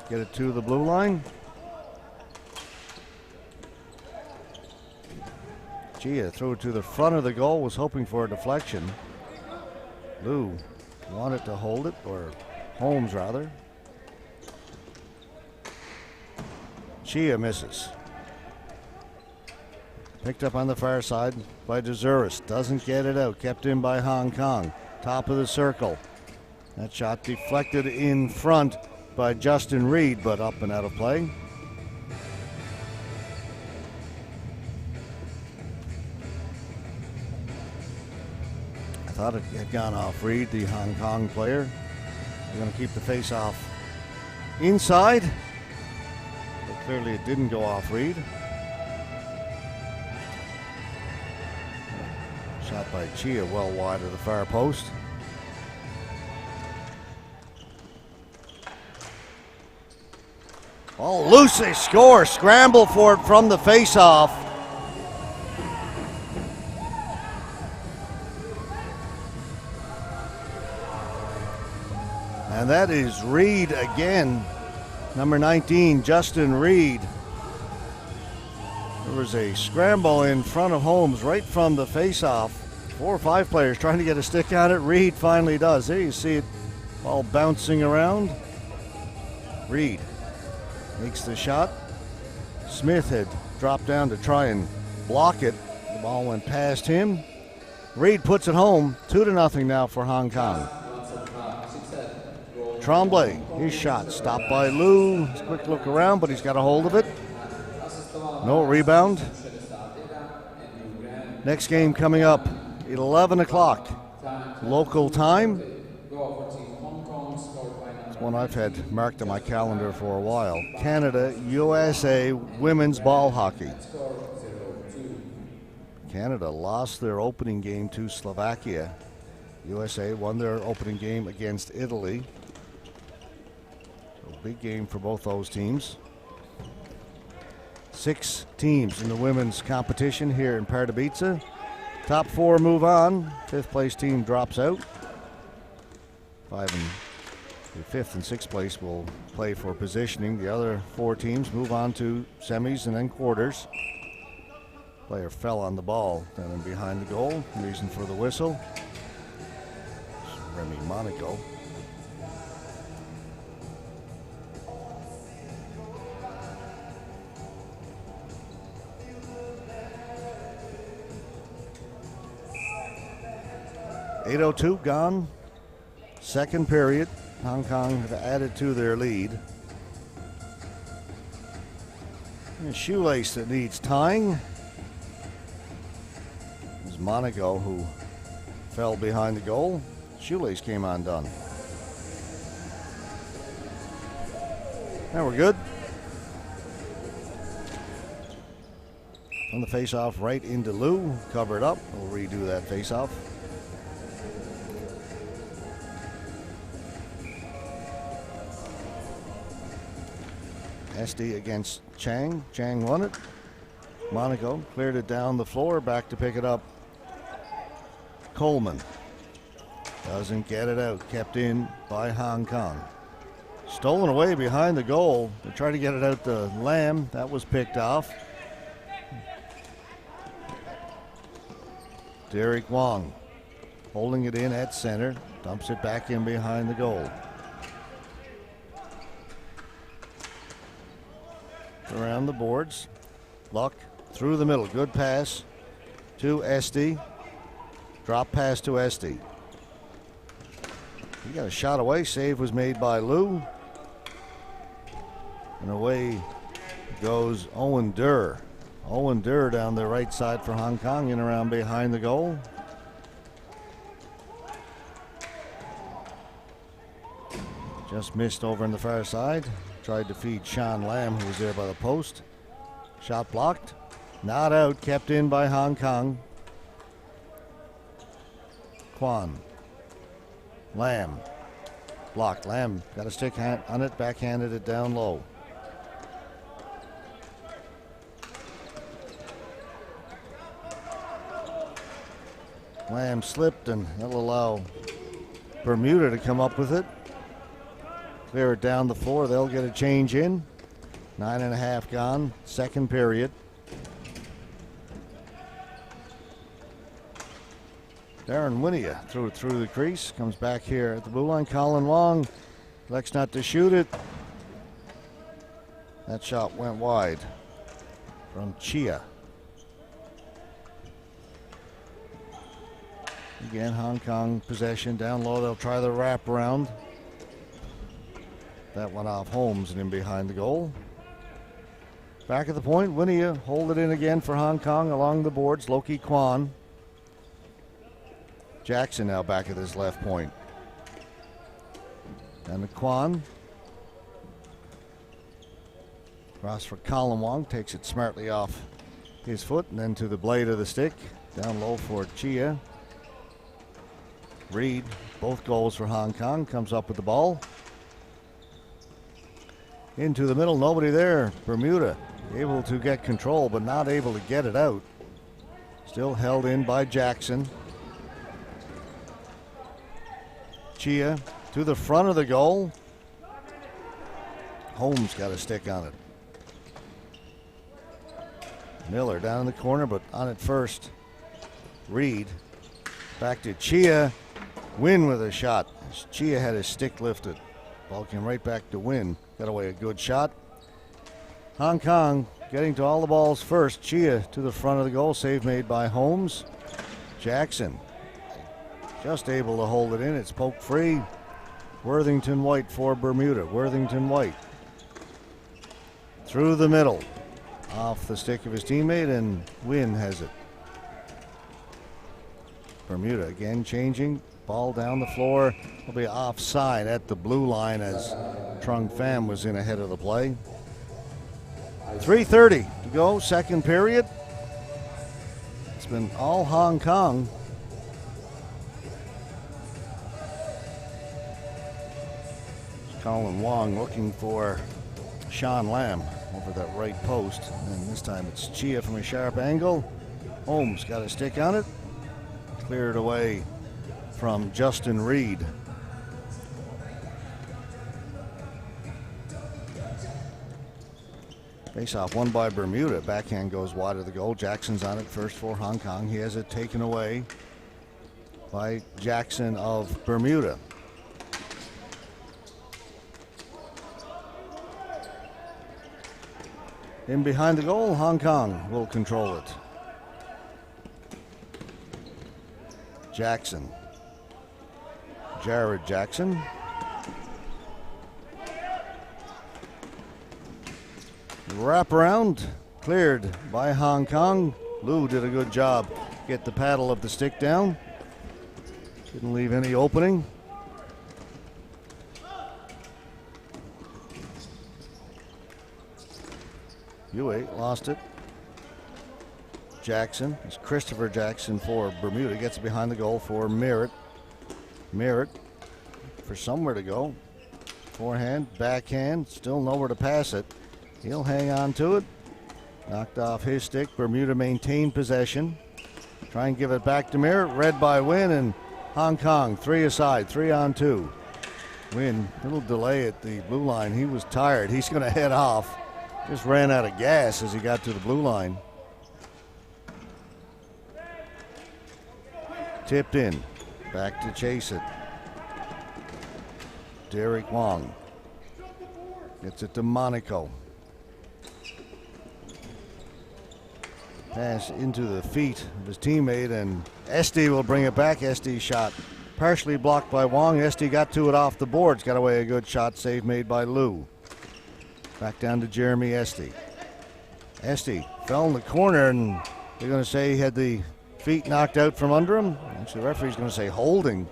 Speaker 2: Get it to the blue line. Chia threw it to the front of the goal. Was hoping for a deflection. Liu wanted to hold it, or Holmes rather. Chia misses. Picked up on the far side by Dezuris. Doesn't get it out. Kept in by Hong Kong. Top of the circle. That shot deflected in front by Justin Reed, but up and out of play. I thought it had gone off Reed, the Hong Kong player. They're going to keep the face off inside. But clearly it didn't go off Reed. Shot by Chia well wide of the far post. Oh, loose, they score. Scramble for it from the face-off. And that is Reed again. Number 19, Justin Reed. There was a scramble in front of Holmes right from the face-off. 4 or 5 players trying to get a stick on it. Reed finally does. There you see it all bouncing around. Reed makes the shot. Smith had dropped down to try and block it. The ball went past him. Reed puts it home. 2-0 now for Hong Kong. Tremblay, his shot stopped by Liu. Quick look around, but he's got a hold of it. No rebound. Next game coming up, 11 o'clock local time. It's one I've had marked on my calendar for a while. Canada, USA women's ball hockey. Canada lost their opening game to Slovakia. USA won their opening game against Italy. So big game for both those teams. 6 teams in the women's competition here in Pardubice. Top 4 move on. 5th place team drops out. 5th and 6th place will play for positioning. The other 4 teams move on to semis and then quarters. Player fell on the ball down and behind the goal. Reason for the whistle. It's Remy Monaco. .802 gone. Second period. Hong Kong have added to their lead. And a shoelace that needs tying. It's Monaco who fell behind the goal. Shoelace came undone. Now we're good. On the face-off right into Liu. Covered up. We'll redo that face-off. SD against Chang. Chang won it. Monaco cleared it down the floor. Back to pick it up. Coleman doesn't get it out. Kept in by Hong Kong. Stolen away behind the goal. They tried to get it out to Lamb. That was picked off. Derek Wong holding it in at center. Dumps it back in behind the goal. Around the boards. Luck through the middle. Good pass to SD. Drop pass to SD. He got a shot away. Save was made by Liu. And away goes Owen Durr. Owen Durr down the right side for Hong Kong, in around behind the goal. Just missed over on the far side. Tried to feed Sean Lamb, who was there by the post. Shot blocked. Not out. Kept in by Hong Kong. Kwan. Lamb. blocked. Lamb got a stick on it, backhanded it down low. Lamb slipped, and that'll allow Bermuda to come up with it. Clear it down the floor. They'll get a change in. 9.5 gone, second period. Darren Winia threw it through the crease. Comes back here at the blue line. Colin Wong elects not to shoot it. That shot went wide from Chia. Again, Hong Kong possession down low. They'll try the wraparound. That went off Holmes and in behind the goal. Back at the point, Winia hold it in again for Hong Kong along the boards. Loki Kwan. Jackson now back at his left point. And the Kwan. Cross for Colin Wong. Takes it smartly off his foot and then to the blade of the stick. Down low for Chia. Reed, both goals for Hong Kong. Comes up with the ball. Into the middle, nobody there. Bermuda able to get control, but not able to get it out. Still held in by Jackson. Chia to the front of the goal. Holmes got a stick on it. Miller down in the corner, but on it first. Reed back to Chia. Wynn with a shot. Chia had his stick lifted. Ball came right back to Wynn. Got away a good shot. Hong Kong getting to all the balls first. Chia to the front of the goal. Save made by Holmes. Jackson just able to hold it in. It's poked free. Worthington White for Bermuda. Worthington White through the middle. Off the stick of his teammate, and Wynn has it. Bermuda again changing. Ball down the floor. Will be offside at the blue line as Trung Pham was in ahead of the play. 3:30 to go, second period. It's been all Hong Kong. Colin Wong looking for Sean Lamb over that right post. And this time it's Chia from a sharp angle. Holmes got a stick on it. Cleared away from Justin Reed. Face-off won by Bermuda. Backhand goes wide of the goal. Jackson's on it first for Hong Kong. He has it taken away by Jackson of Bermuda. In behind the goal, Hong Kong will control it. Jackson. Jared Jackson. Wraparound cleared by Hong Kong. Lou did a good job. Get the paddle of the stick down. Didn't leave any opening. Yue lost it. Jackson. It's Christopher Jackson for Bermuda. Gets it behind the goal for Merritt. Merritt for somewhere to go. Forehand, backhand, still nowhere to pass it. He'll hang on to it. Knocked off his stick. Bermuda maintained possession. Try and give it back to Merritt. Read by Wynn, and Hong Kong 3 aside, 3-on-2. Wynn, little delay at the blue line. He was tired. He's going to head off. Just ran out of gas as he got to the blue line. Tipped in. Back to chase it. Derek Wong gets it to Monaco. Pass into the feet of his teammate, and Esty will bring it back. Esty's shot partially blocked by Wong. Esty got to it off the boards. Got away a good shot. Save made by Liu. Back down to Jeremy Esty. Esty fell in the corner, and they're going to say he had the feet knocked out from under him. Actually, the referee's going to say holding.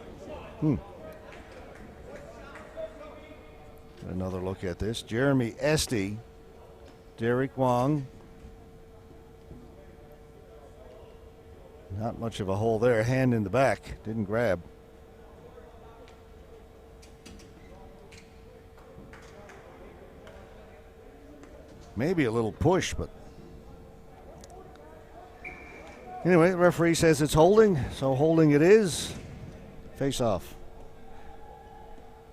Speaker 2: Another look at this. Jeremy Esty, Derek Wong. Not much of a hole there. Hand in the back. Didn't grab. maybe a little push, but anyway, the referee says it's holding, so holding it is. Face off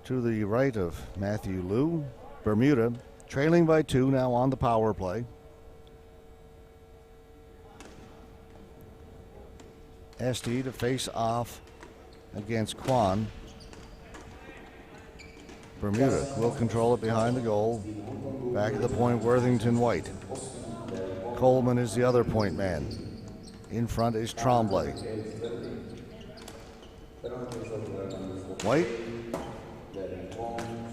Speaker 2: to the right of Matthew Liu. Bermuda trailing by 2 now on the power play. Esty to face off against Kwan. Bermuda will control it behind the goal. Back at the point, Worthington White. Coleman is the other point man. In front is Tremblay. White.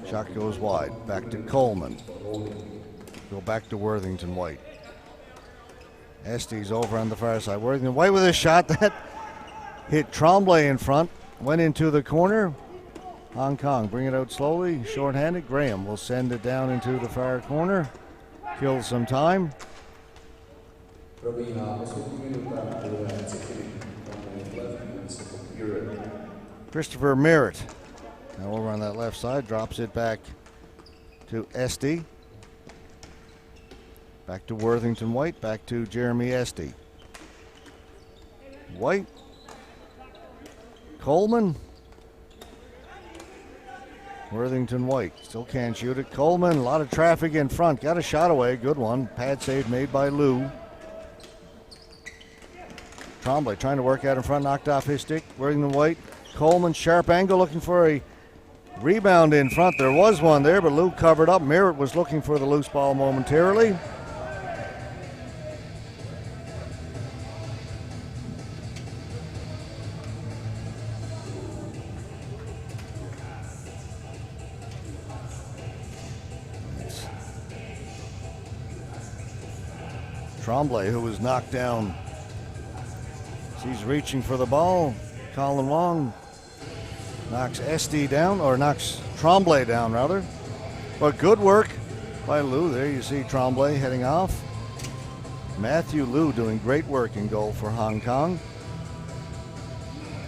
Speaker 2: Shot goes wide. Back to Coleman. Go back to Worthington White. Esty's over on the far side. Worthington White with a shot that hit Tremblay in front. Went into the corner. Hong Kong bring it out slowly. Short-handed. Graham will send it down into the far corner. Kill some time. Christopher Merritt now over on that left side, drops it back to Esty. Back to Worthington White, back to Jeremy Esty. White. Coleman. Worthington White still can't shoot it. Coleman, a lot of traffic in front. Got a shot away, good one. Pad save made by Liu. Tremblay trying to work out in front, knocked off his stick. Worthington White. Coleman, sharp angle, looking for a rebound in front. There was one there, but Liu covered up. Merritt was looking for the loose ball momentarily. Tremblay, who was knocked down. He's reaching for the ball. Colin Wong knocks Esty down, or knocks Tremblay down, rather. But good work by Liu. There you see Tremblay heading off. Matthew Liu doing great work in goal for Hong Kong.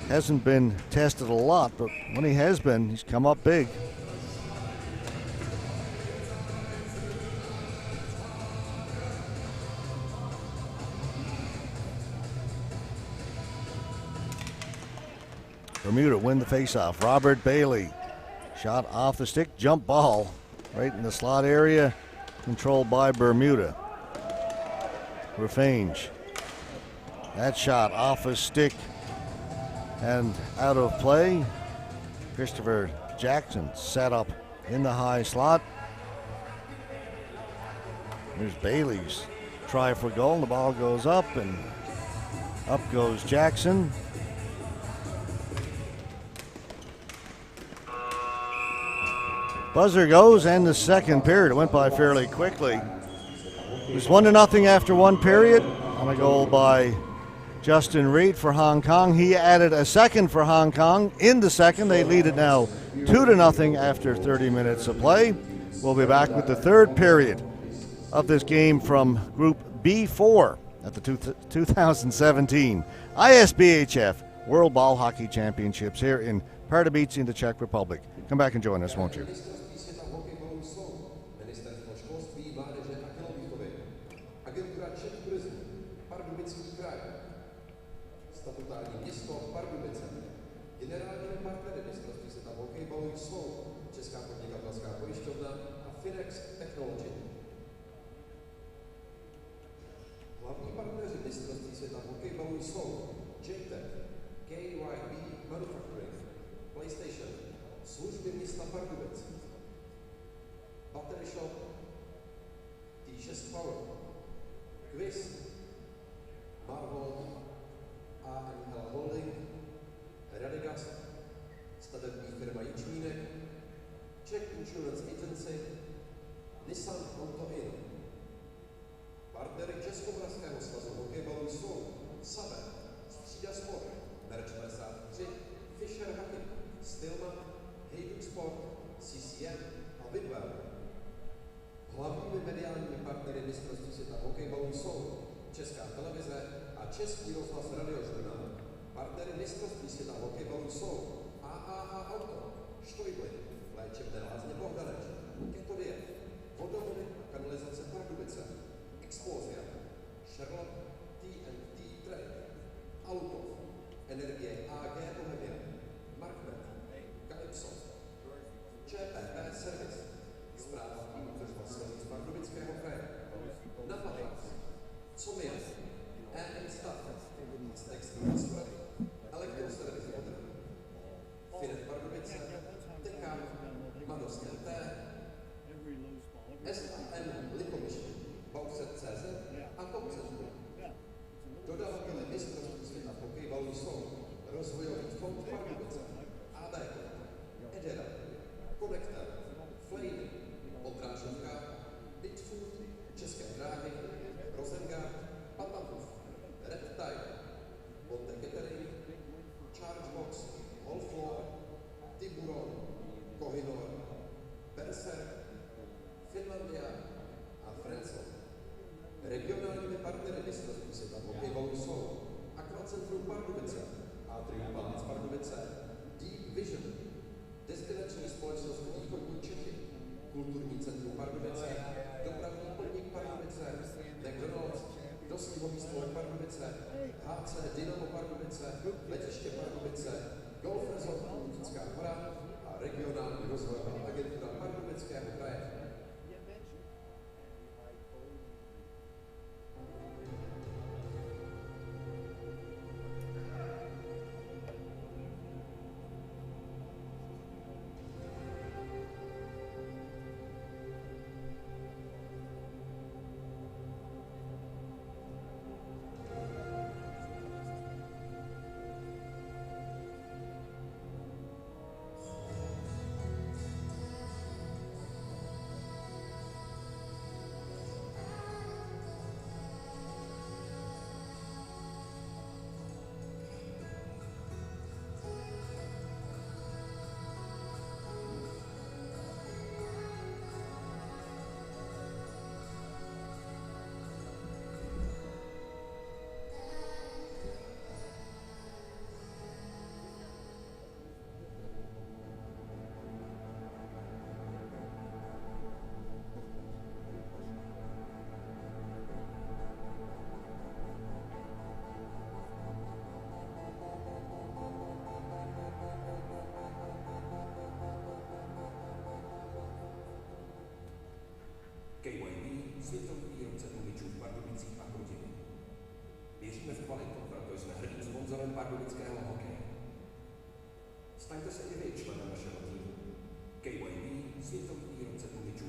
Speaker 2: Hasn't been tested a lot, but when he has been, he's come up big. Bermuda win the faceoff. Robert Bailey, shot off the stick, jump ball right in the slot area, controlled by Bermuda. Rafange, that shot off a stick and out of play. Christopher Jackson set up in the high slot. There's Bailey's try for goal. The ball goes up and up goes Jackson. Buzzer goes, and the second period. It went by fairly quickly. It was 1-0 after one period on a goal by Justin Reed for Hong Kong. He added a second for Hong Kong in the second. They lead it now 2-0 after 30 minutes of play. We'll be back with the third period of this game from Group B4 at the 2017 ISBHF World Ball Hockey Championships here in Pardubice in the Czech Republic. Come back and join us, won't you?
Speaker 3: Hokejbalu jsou Ministerstvo školství, mládeže a tělovýchovy, agentura Czech Tourism, Pardubický kraj, statutární město Pardubice. Generálními partnery mistrovství světa v hokejbalu jsou Česká podnikatelská pojišťovna a Finex Technology. Hlavní partneři mistrovství světa v hokejbalu jsou JTech, KYB Manufacturing, PlayStation, služby města Pardubice, Battery Shop, T6 Power, Quiz, Marvel, AML Holding, Radigas, stavební firma Jičmínek, Czech Insurance Agency, Nissan Auto In. Partnery Českomoravského svazu hokejbalu jsou Sabe, Střída Sport, Merč 53, Fisher Hockey, Stillman, Hayden Sport, CCM a Whitwell. Hlavními mediálními partnery mistrovství světa v hokejbalu jsou Česká televize a Český rozhlas radiožurnál. Partnery mistrovství světa v hokejbalu jsou AAA Auto, Štojbly, Léčebné lázně Bohdaneč, Ketodie, Vodovody a kanalizace Pardubice, světový výrobce tlumičů v Pardubicích a Chudivě. Věříme v kvalitu, proto jsme hrdým sponzorem pardubického hokeje. Staňte se i vy členem našeho týmu. KYB, světový výrobce tlumičů.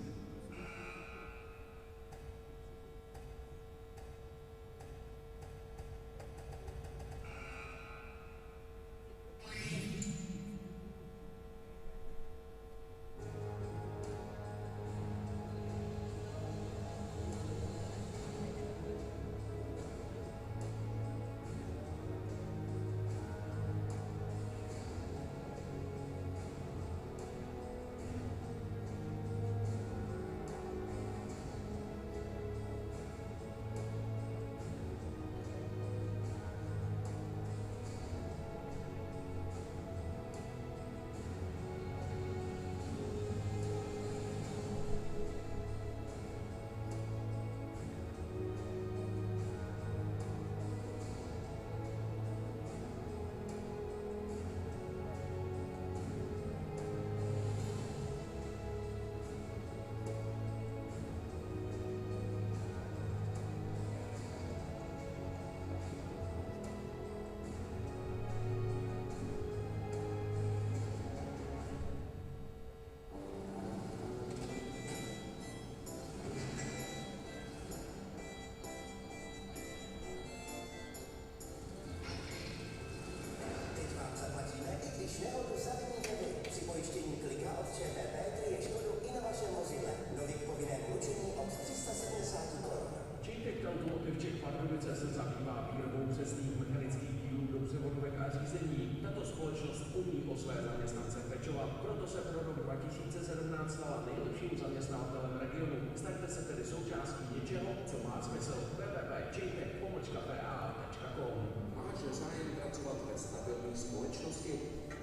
Speaker 4: Čech Pardubice se zabývá výrobou přesných mechanických dílů do převodovek a řízení. Tato společnost umí o své zaměstnance pečovat, proto se pro rok 2017 stala nejlepším zaměstnavatelem regionu. Staňte se tedy součástí něčeho, co má smysl. www.čejtek.com.
Speaker 3: Máš zájem pracovat ve stabilní společnosti?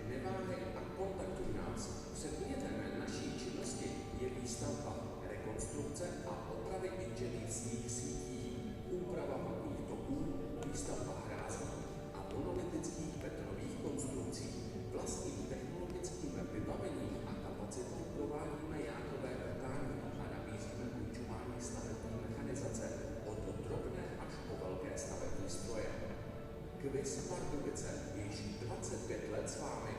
Speaker 3: Neváhej a kontaktuj nás. Předmětem naší činnosti je výstavba, rekonstrukce a opravy inženýrských sítí, úprava vodních toků, výstavba hrází a monolitických betonových konstrukcí. Vlastním technologickým vybavením a kapacitou provádíme jádrové vrtání a nabízíme půjčování stavební mechanizace od drobné až po velké stavební stroje. Quiz Pardubice již 25 let s vámi.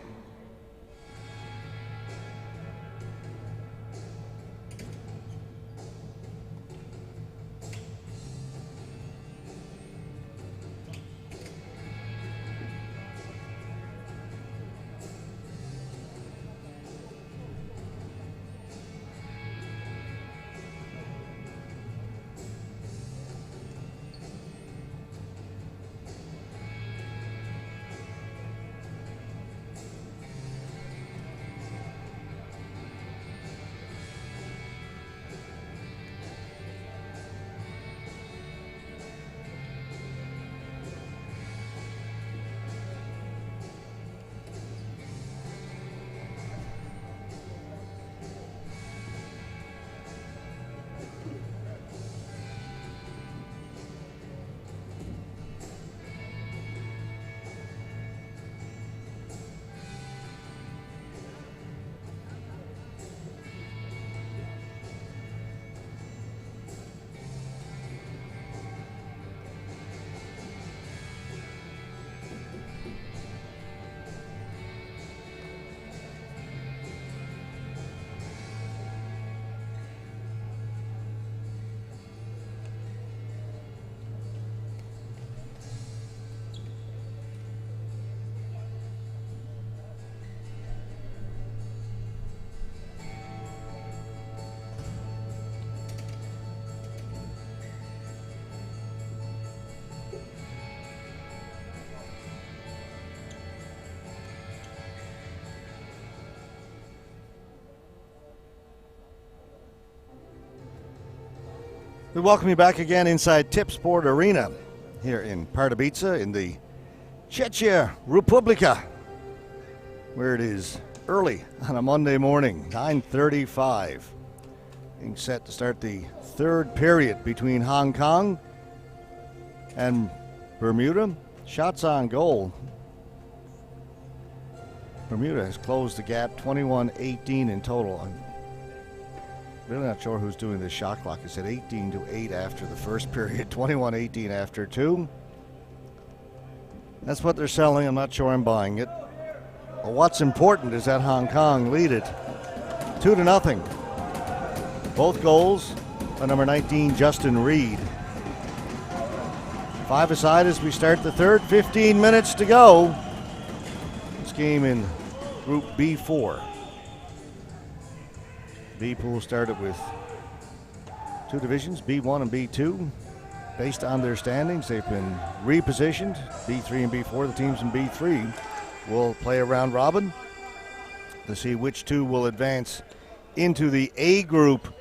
Speaker 2: We welcome you back again inside Tip Sport Arena here in Pardubice in the Czech Republika, where it is early on a Monday morning, 9:35. Being set to start the third period between Hong Kong and Bermuda. Shots on goal. Bermuda has closed the gap 21-18 in total. Really not sure who's doing this shot clock. It's at 18-8 after the first period, 21-18 after 2. That's what they're selling. I'm not sure I'm buying it. Well, what's important is that Hong Kong lead it 2-0. Both goals by number 19, Justin Reed. 5 aside as we start the third. 15 minutes to go. This game in Group B4. B pool started with 2 divisions, B1 and B2. Based on their standings, they've been repositioned. B3 and B4, the teams in B3 will play a round robin to see which 2 will advance into the A group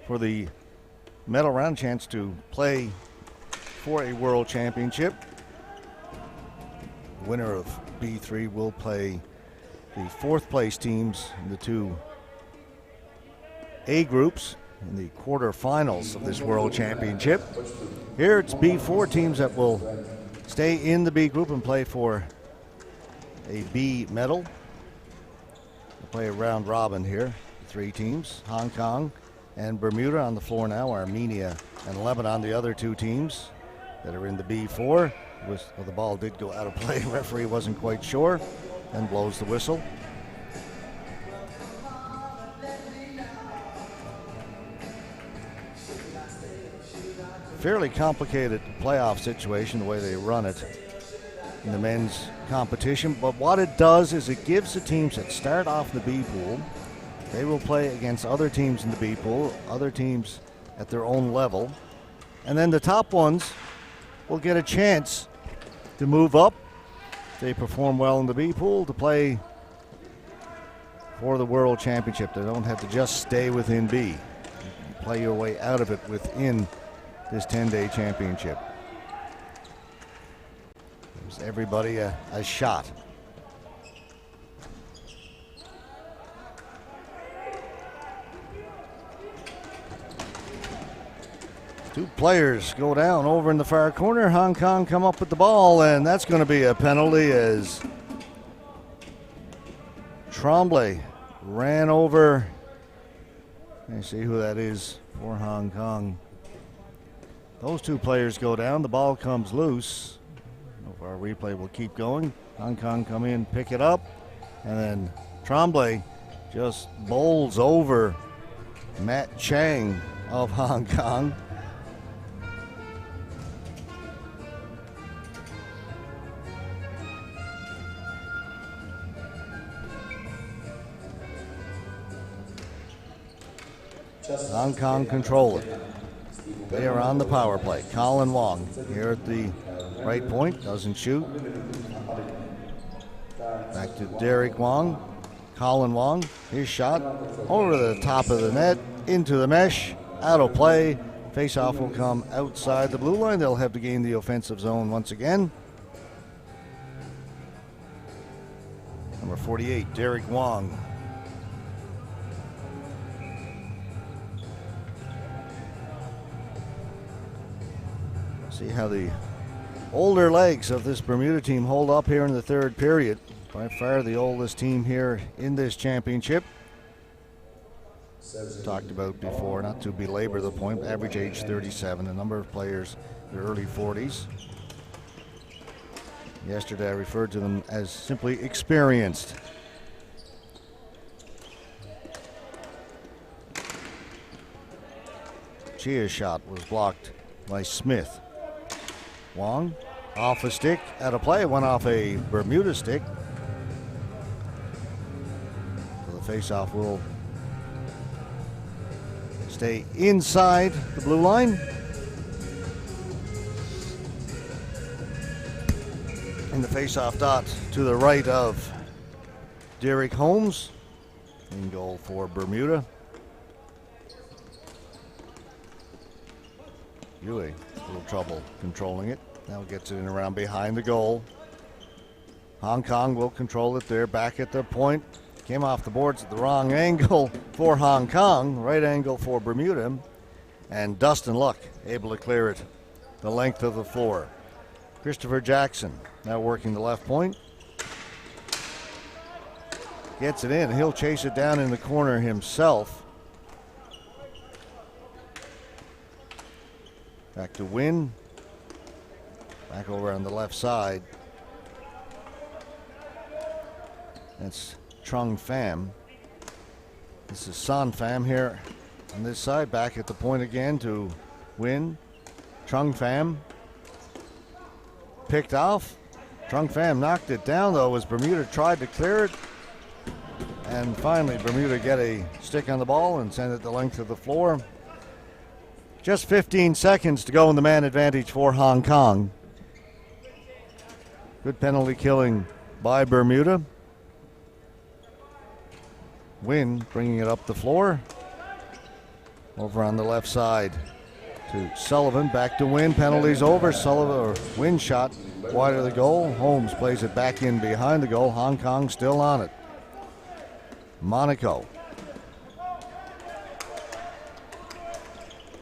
Speaker 2: for the medal round, chance to play for a world championship. The winner of B3 will play the 4th place teams in the 2 A groups in the quarterfinals of this world championship. Here it's B4 teams that will stay in the B group and play for a B medal. We'll play a round robin here. 3 teams, Hong Kong and Bermuda on the floor now, Armenia and Lebanon, the other 2 teams that are in the B4. Well, the ball did go out of play. Referee wasn't quite sure and blows the whistle. Fairly complicated playoff situation the way they run it in the men's competition, but what it does is it gives the teams that start off in the B pool, they will play against other teams in the B pool, other teams at their own level, and then the top ones will get a chance to move up if they perform well in the B pool to play for the World Championship. They don't have to just stay within B. You can play your way out of it within this 10-day championship. Gives everybody a shot. Two players go down over in the far corner. Hong Kong come up with the ball, and that's going to be a penalty as Tremblay ran over. Let me see who that is for Hong Kong. Those 2 players go down. The ball comes loose. Our replay will keep going. Hong Kong come in, pick it up, and then Tremblay just bowls over Matt Chang of Hong Kong. Hong Kong control it. They are on the power play. Colin Wong here at the right point, doesn't shoot. Back to Derek Wong. Colin Wong, his shot over the top of the net, into the mesh, out of play. Face-off will come outside the blue line. They'll have to gain the offensive zone once again. Number 48, Derek Wong. See how the older legs of this Bermuda team hold up here in the third period. By far the oldest team here in this championship. Talked about before, not to belabor the point, average age 37, a number of players in their early 40s. Yesterday I referred to them as simply experienced. Chia's shot was blocked by Smith. Wong off a stick, out of play, went off a Bermuda stick. So the face-off will stay inside the blue line. And the face-off dot to the right of Derek Holmes. In goal for Bermuda. Yue, a little trouble controlling it. Now gets it in around behind the goal. Hong Kong will control it there, back at the point. Came off the boards at the wrong angle for Hong Kong, right angle for Bermuda. And Dustin Luck able to clear it the length of the floor. Christopher Jackson now working the left point. Gets it in. He'll chase it down in the corner himself. Back to Win. Back over on the left side. That's Trung Pham. This is Son Pham here on this side. Back at the point again to Win. Trung Pham. Picked off. Trung Pham knocked it down though as Bermuda tried to clear it. And finally Bermuda get a stick on the ball and send it the length of the floor. Just 15 seconds to go in the man advantage for Hong Kong. Good penalty killing by Bermuda. Win bringing it up the floor. Over on the left side to Sullivan. Back to Win. Penalties over. Sullivan or Win shot wide of the goal. Holmes plays it back in behind the goal. Hong Kong still on it. Monaco.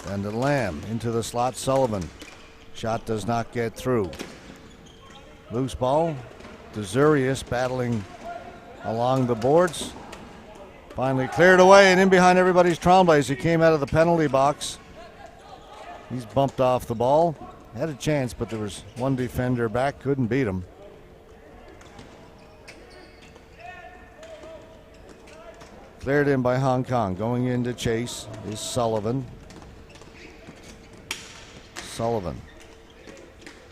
Speaker 2: And the Lamb into the slot. Sullivan. Shot does not get through. Loose ball. Desurius battling along the boards. Finally cleared away and in behind everybody's Tremblay as he came out of the penalty box. He's bumped off the ball. Had a chance, but there was one defender back. Couldn't beat him. Cleared in by Hong Kong. Going in to chase is Sullivan. Sullivan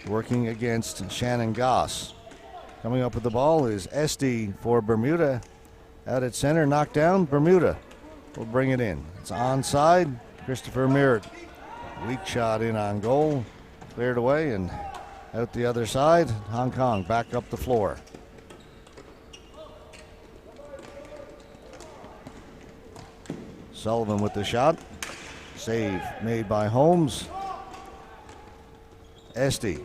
Speaker 2: working against Shannon Goss. Coming up with the ball is Esty for Bermuda. Out at center, knocked down. Bermuda will bring it in. It's onside. Christopher Merritt. Weak shot in on goal. Cleared away and out the other side. Hong Kong back up the floor. Sullivan with the shot. Save made by Holmes. Esty.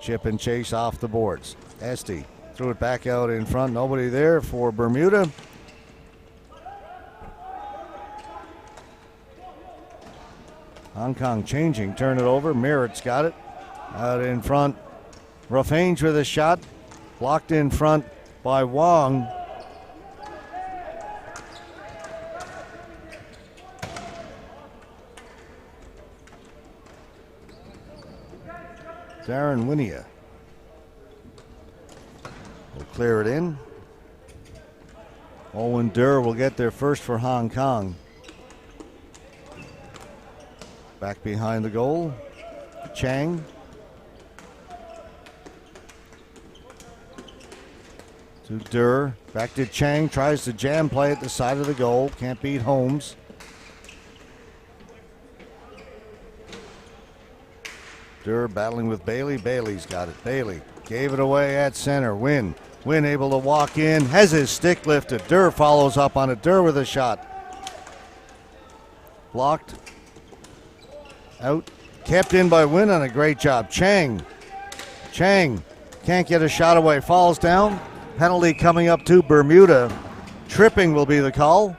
Speaker 2: Chip and chase off the boards. Esty threw it back out in front. Nobody there for Bermuda. Hong Kong changing. Turn it over. Merritt's got it. Out in front. Raffange with a shot. Blocked in front by Wong. Darren Winia will clear it in. Owen Durr will get there first for Hong Kong. Back behind the goal. Chang. To Durr. Back to Chang. Tries to jam play at the side of the goal. Can't beat Holmes. Durr battling with Bailey. Bailey's got it. Bailey gave it away at center. Win able to walk in. Has his stick lifted. Durr follows up on it. Durr with a shot. Blocked. Out. Kept in by Win on a great job. Chang can't get a shot away. Falls down. Penalty coming up to Bermuda. Tripping will be the call.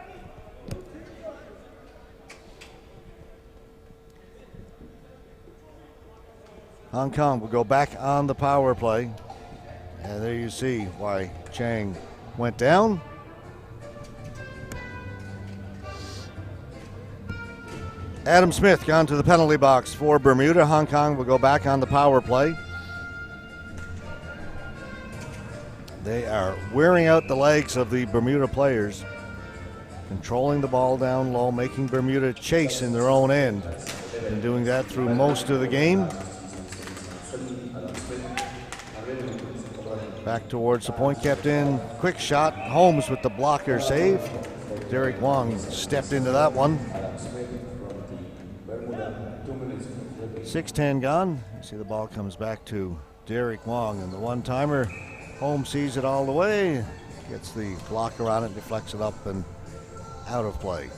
Speaker 2: Hong Kong will go back on the power play. And there you see why Chang went down. Adam Smith gone to the penalty box for Bermuda. Hong Kong will go back on the power play. They are wearing out the legs of the Bermuda players. Controlling the ball down low, making Bermuda chase in their own end. Been doing that through most of the game. Back towards the point, kept in. Quick shot. Holmes with the blocker save. Derek Wong stepped into that one. 6:10 gone. You see the ball comes back to Derek Wong, and the one-timer. Holmes sees it all the way. Gets the blocker on it, deflects it up and out of play.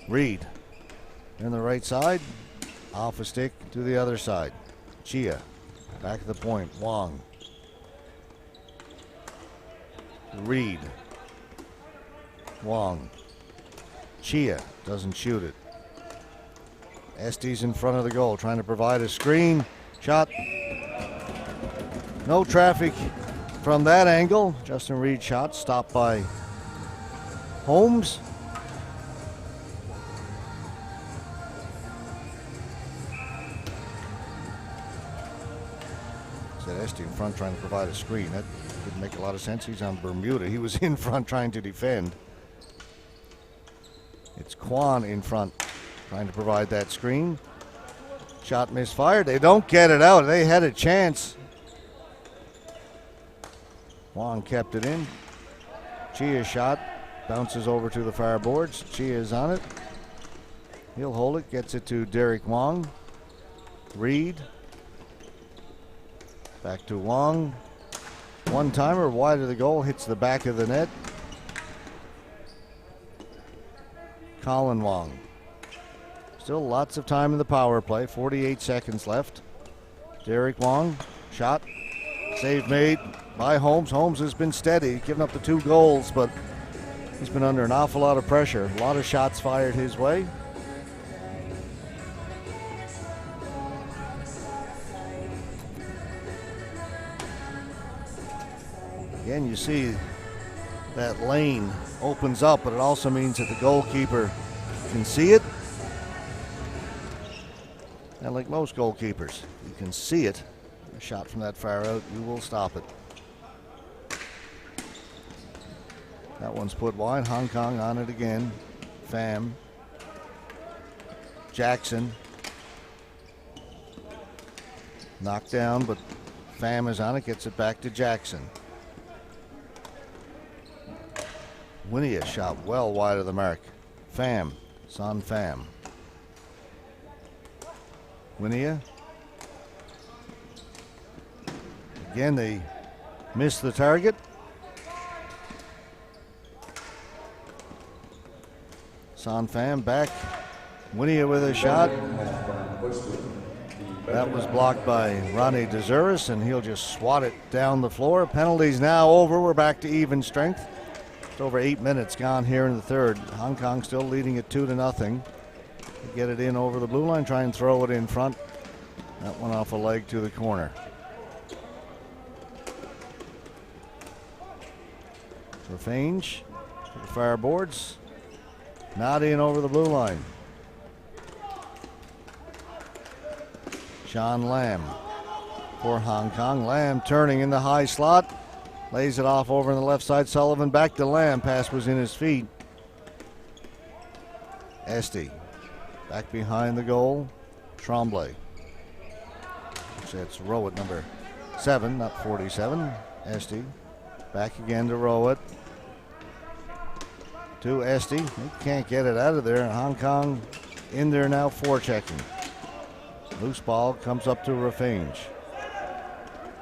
Speaker 2: Reed in the right side. Off a stick to the other side. Chia. Back at the point, Wong. Reed. Wong. Chia doesn't shoot it. Estes in front of the goal, trying to provide a screen. Shot. No traffic from that angle. Justin Reed shot, stopped by Holmes. that Este in front trying to provide a screen. That didn't make a lot of sense. He's on Bermuda. He was in front trying to defend. It's Kwan in front trying to provide that screen. Shot misfired. They don't get it out. They had a chance. Wong kept it in. Chia's shot bounces over to the far boards. Chia is on it. He'll hold it. Gets it to Derek Wong. Reed. Back to Wong. One-timer wide of the goal. Hits the back of the net. Colin Wong. Still lots of time in the power play. 48 seconds left. Derek Wong. Shot. Save made by Holmes. Holmes has been steady, giving up the 2 goals, but he's been under an awful lot of pressure. A lot of shots fired his way. Again, you see that lane opens up, but it also means that the goalkeeper can see it. And like most goalkeepers, you can see it. A shot from that far out, you will stop it. That one's put wide. Hong Kong on it again. Pham. Jackson. Knocked down, but Pham is on it. Gets it back to Jackson. Winnie shot well wide of the mark. Pham. Son Pham. Winnie. Again, they missed the target. Son Pham back. Winnie with a shot. That was blocked by Ronnie DeZuris, and he'll just swat it down the floor. Penalties now over. We're back to even strength. It's over 8 minutes gone here in the third. Hong Kong still leading it 2-0. Get it in over the blue line, try and throw it in front. That one off a leg to the corner. Rafange to the far boards. Not in over the blue line. Sean Lam for Hong Kong. Lam turning in the high slot. Lays it off over on the left side. Sullivan back to Lam. Pass was in his feet. Este back behind the goal. Tremblay. That's Rowett, number 7, not 47. Este back again to Rowett. To Este. He can't get it out of there. Hong Kong in there now, forechecking. Loose ball comes up to Rafange.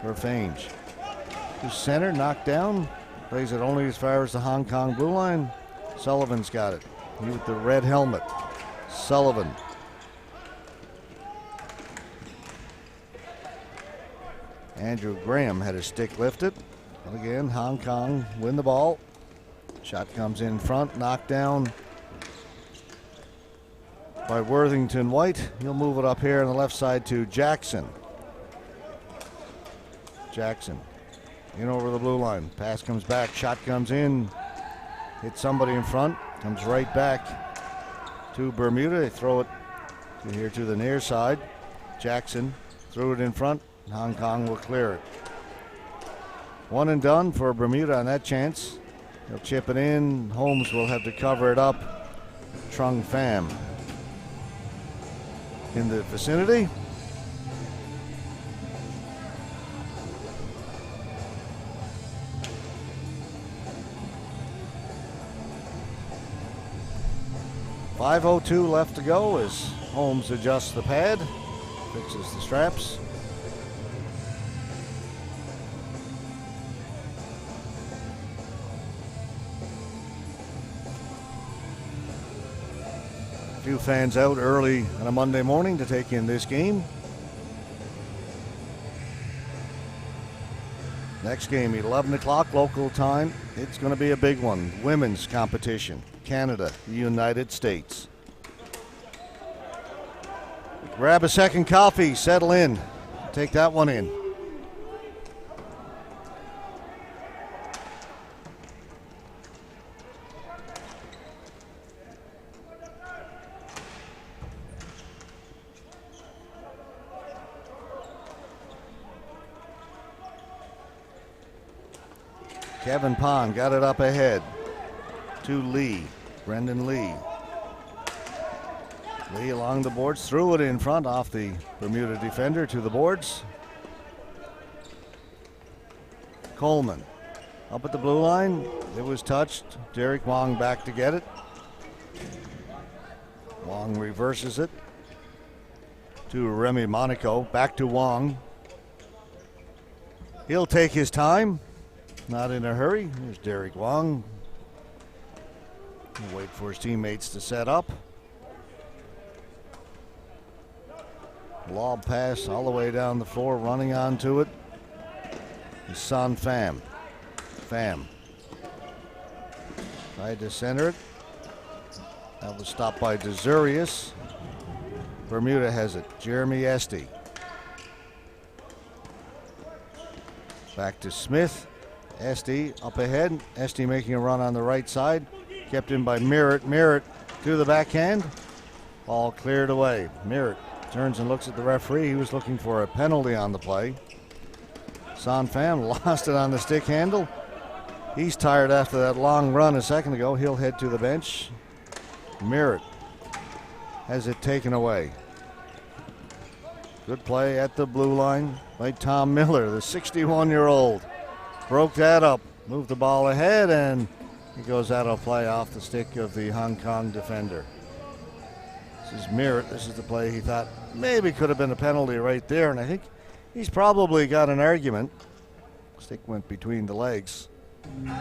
Speaker 2: Rafange to center, knocked down. Plays it only as far as the Hong Kong blue line. Sullivan's got it. He with the red helmet. Sullivan. Andrew Graham had his stick lifted. And again, Hong Kong win the ball. Shot comes in front, knocked down by Worthington White. He'll move it up here on the left side to Jackson. Jackson in over the blue line. Pass comes back, shot comes in. Hits somebody in front, comes right back to Bermuda. They throw it to here to the near side. Jackson threw it in front. Hong Kong will clear it. One and done for Bermuda on that chance. They'll chip it in. Holmes will have to cover it up. Trung Pham in the vicinity. .502 left to go as Holmes adjusts the pad, fixes the straps. Few fans out early on a Monday morning to take in this game. Next game, 11 o'clock local time. It's going to be a big one. Women's competition. Canada, United States. Grab a second coffee, settle in. Take that one in. Kevin Pond got it up ahead to Lee. Brendan Lee. Lee along the boards, threw it in front off the Bermuda defender to the boards. Coleman up at the blue line. It was touched. Derek Wong back to get it. Wong reverses it to Remy Monaco. Back to Wong. He'll take his time. Not in a hurry. Here's Derek Wong. He'll wait for his teammates to set up. Lob pass all the way down the floor, running onto it is Son Pham. Pham tried to center it. That was stopped by Desurius. Bermuda has it. Jeremy Esty. Back to Smith. Esty up ahead. Esty making a run on the right side. Kept in by Merritt. Merritt to the backhand. Ball cleared away. Merritt turns and looks at the referee. He was looking for a penalty on the play. Son Pham lost it on the stick handle. He's tired after that long run a second ago. He'll head to the bench. Merritt has it taken away. Good play at the blue line by Tom Miller, the 61-year-old. Broke that up, moved the ball ahead, and he goes out of play off the stick of the Hong Kong defender. This is Merritt. This is the play he thought maybe could have been a penalty right there, and I think he's probably got an argument. Stick went between the legs. I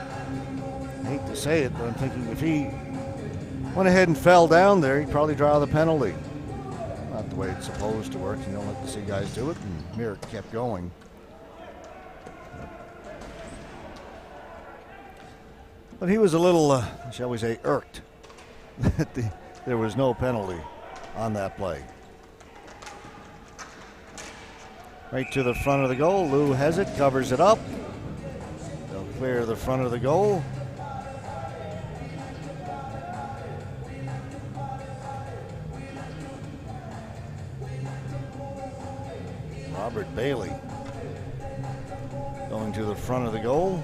Speaker 2: hate to say it, but I'm thinking if he went ahead and fell down there, he'd probably draw the penalty. Not the way it's supposed to work. You don't like to see guys do it, and Merritt kept going. But he was a little, shall we say, irked that there was no penalty on that play. Right to the front of the goal. Lou has it, covers it up. They'll clear the front of the goal. Robert Bailey going to the front of the goal.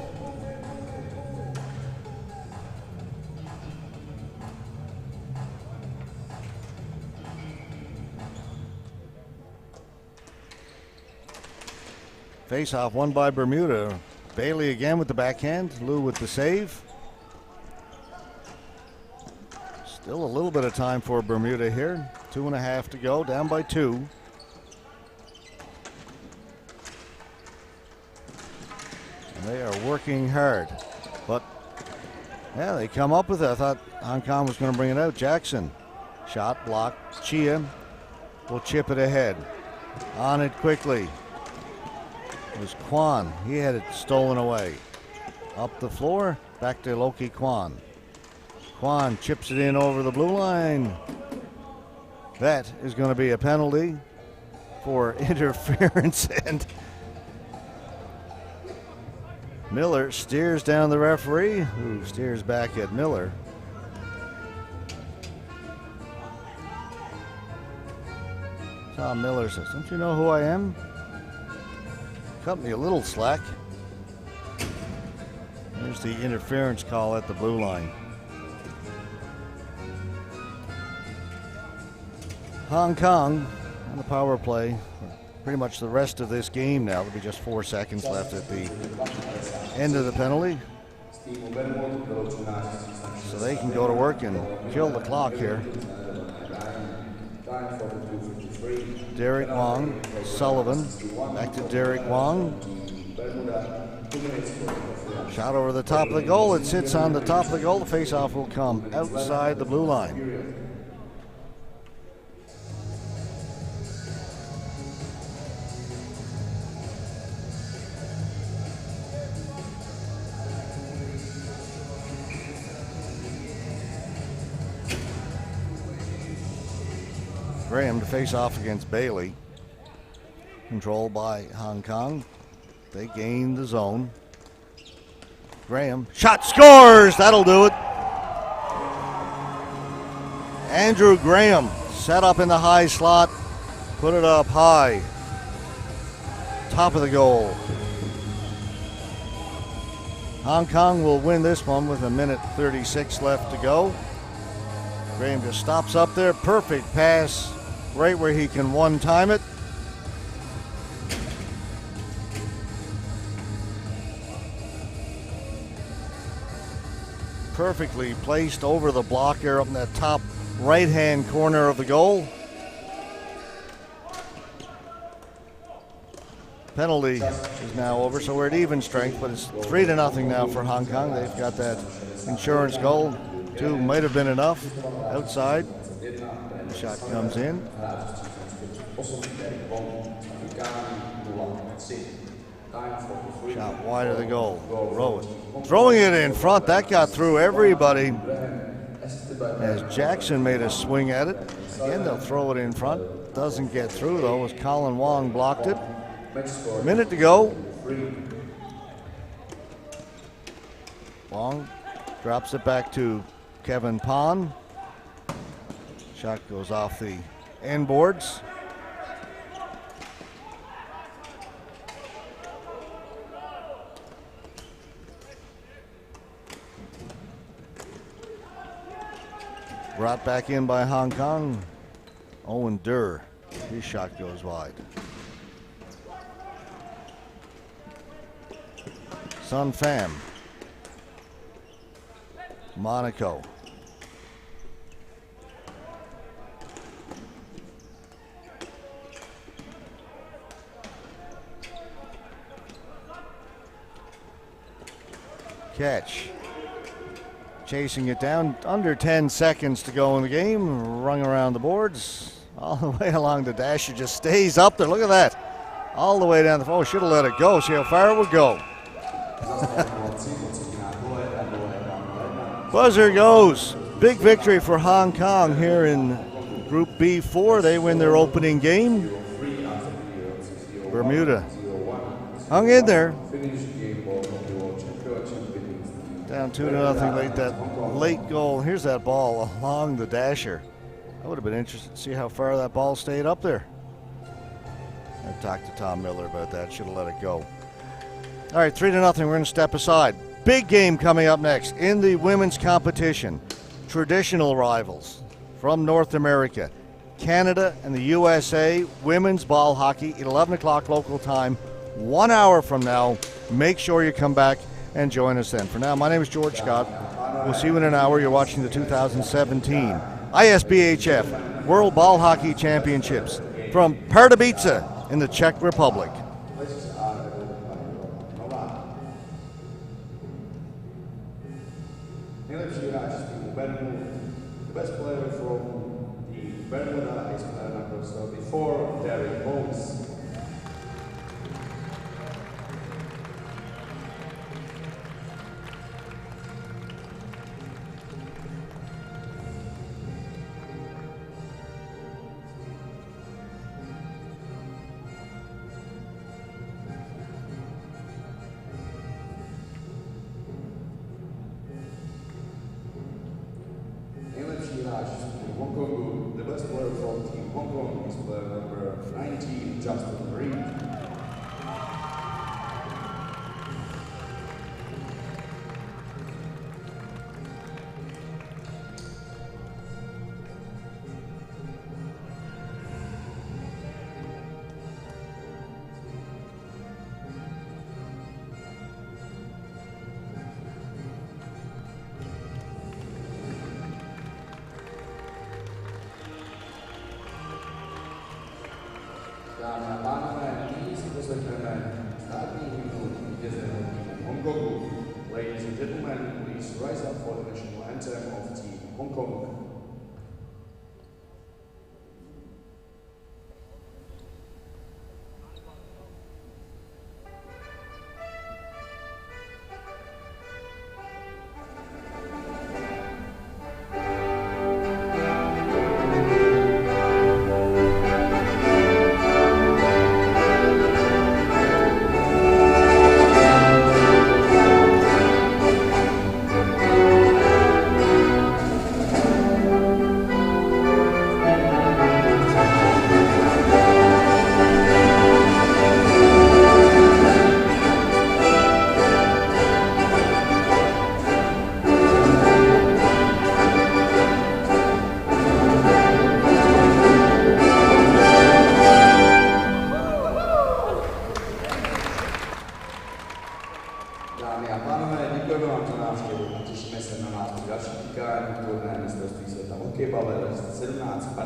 Speaker 2: Face-off won by Bermuda. Bailey again with the backhand. Lou with the save. Still a little bit of time for Bermuda here. 2.5 to go, down by 2. And they are working hard. But, yeah, they come up with it. I thought Hong Kong was going to bring it out. Jackson. Shot blocked. Chia will chip it ahead. On it quickly. It was Kwan. He had it stolen away. Up the floor, back to Loki Kwan. Kwan chips it in over the blue line. That is going to be a penalty for interference, and Miller steers down the referee, who steers back at Miller. Tom Miller says, "Don't you know who I am?" Cut me a little slack. There's the interference call at the blue line. Hong Kong on the power play. Pretty much the rest of this game now. There'll be just 4 seconds left at the end of the penalty. So they can go to work and kill the clock here. Derek Wong, Sullivan, back to Derek Wong. Shot over the top of the goal. It sits on the top of the goal. The face-off will come outside the blue line. Graham to face off against Bailey. Controlled by Hong Kong. They gain the zone. Graham, shot, scores! That'll do it. Andrew Graham set up in the high slot. Put it up high. Top of the goal. Hong Kong will win this one with 1:36 left to go. Graham just stops up there. Perfect pass right where he can one-time it. Perfectly placed over the blocker up in that top right-hand corner of the goal. Penalty is now over, so we're at even strength, but it's 3-0 now for Hong Kong. They've got that insurance goal. 2 might have been enough. Outside. Shot comes in. Shot wide of the goal. Rowan throwing it in front. That got through everybody. As Jackson made a swing at it. Again, they'll throw it in front. Doesn't get through, though, as Colin Wong blocked it. Minute to go. Wong drops it back to Kevin Pond. Shot goes off the end boards. Brought back in by Hong Kong. Owen Durr. His shot goes wide. Sun Pham. Monaco. Catch. Chasing it down. Under 10 seconds to go in the game. Rung around the boards. All the way along the dash. It just stays up there. Look at that. All the way down the... Oh, should have let it go. See how far it would go. Buzzer goes. Big victory for Hong Kong here in Group B4. They win their opening game. Bermuda hung in there. Down 2-0 late. That late goal. Here's that ball along the dasher. I would have been interested to see how far that ball stayed up there. I talked to Tom Miller about that. Should have let it go. All right, 3-0. We're going to step aside. Big game coming up next in the women's competition. Traditional rivals from North America, Canada and the USA. Women's ball hockey at 11 o'clock local time. 1 hour from now. Make sure you come back and join us then. For now, my name is George Scott. We'll see you in an hour. You're watching the 2017 ISBHF World Ball Hockey Championships from Pardubice in the Czech Republic.
Speaker 1: The best player from the Bermuda is player number 34, Derek Holmes. Hong Kong, the best player from Team Hong Kong is player number 19, Justin Reed. Dámy a pánové, nyní si poslechneme státní hymnu vítězného týmu Hongkongu. Ladies and gentlemen, please rise up for the national anthem of Team Hong Kong.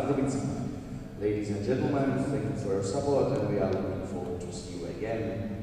Speaker 1: Pardubicích. Ladies and gentlemen, thank you for your support and we are looking forward to see you again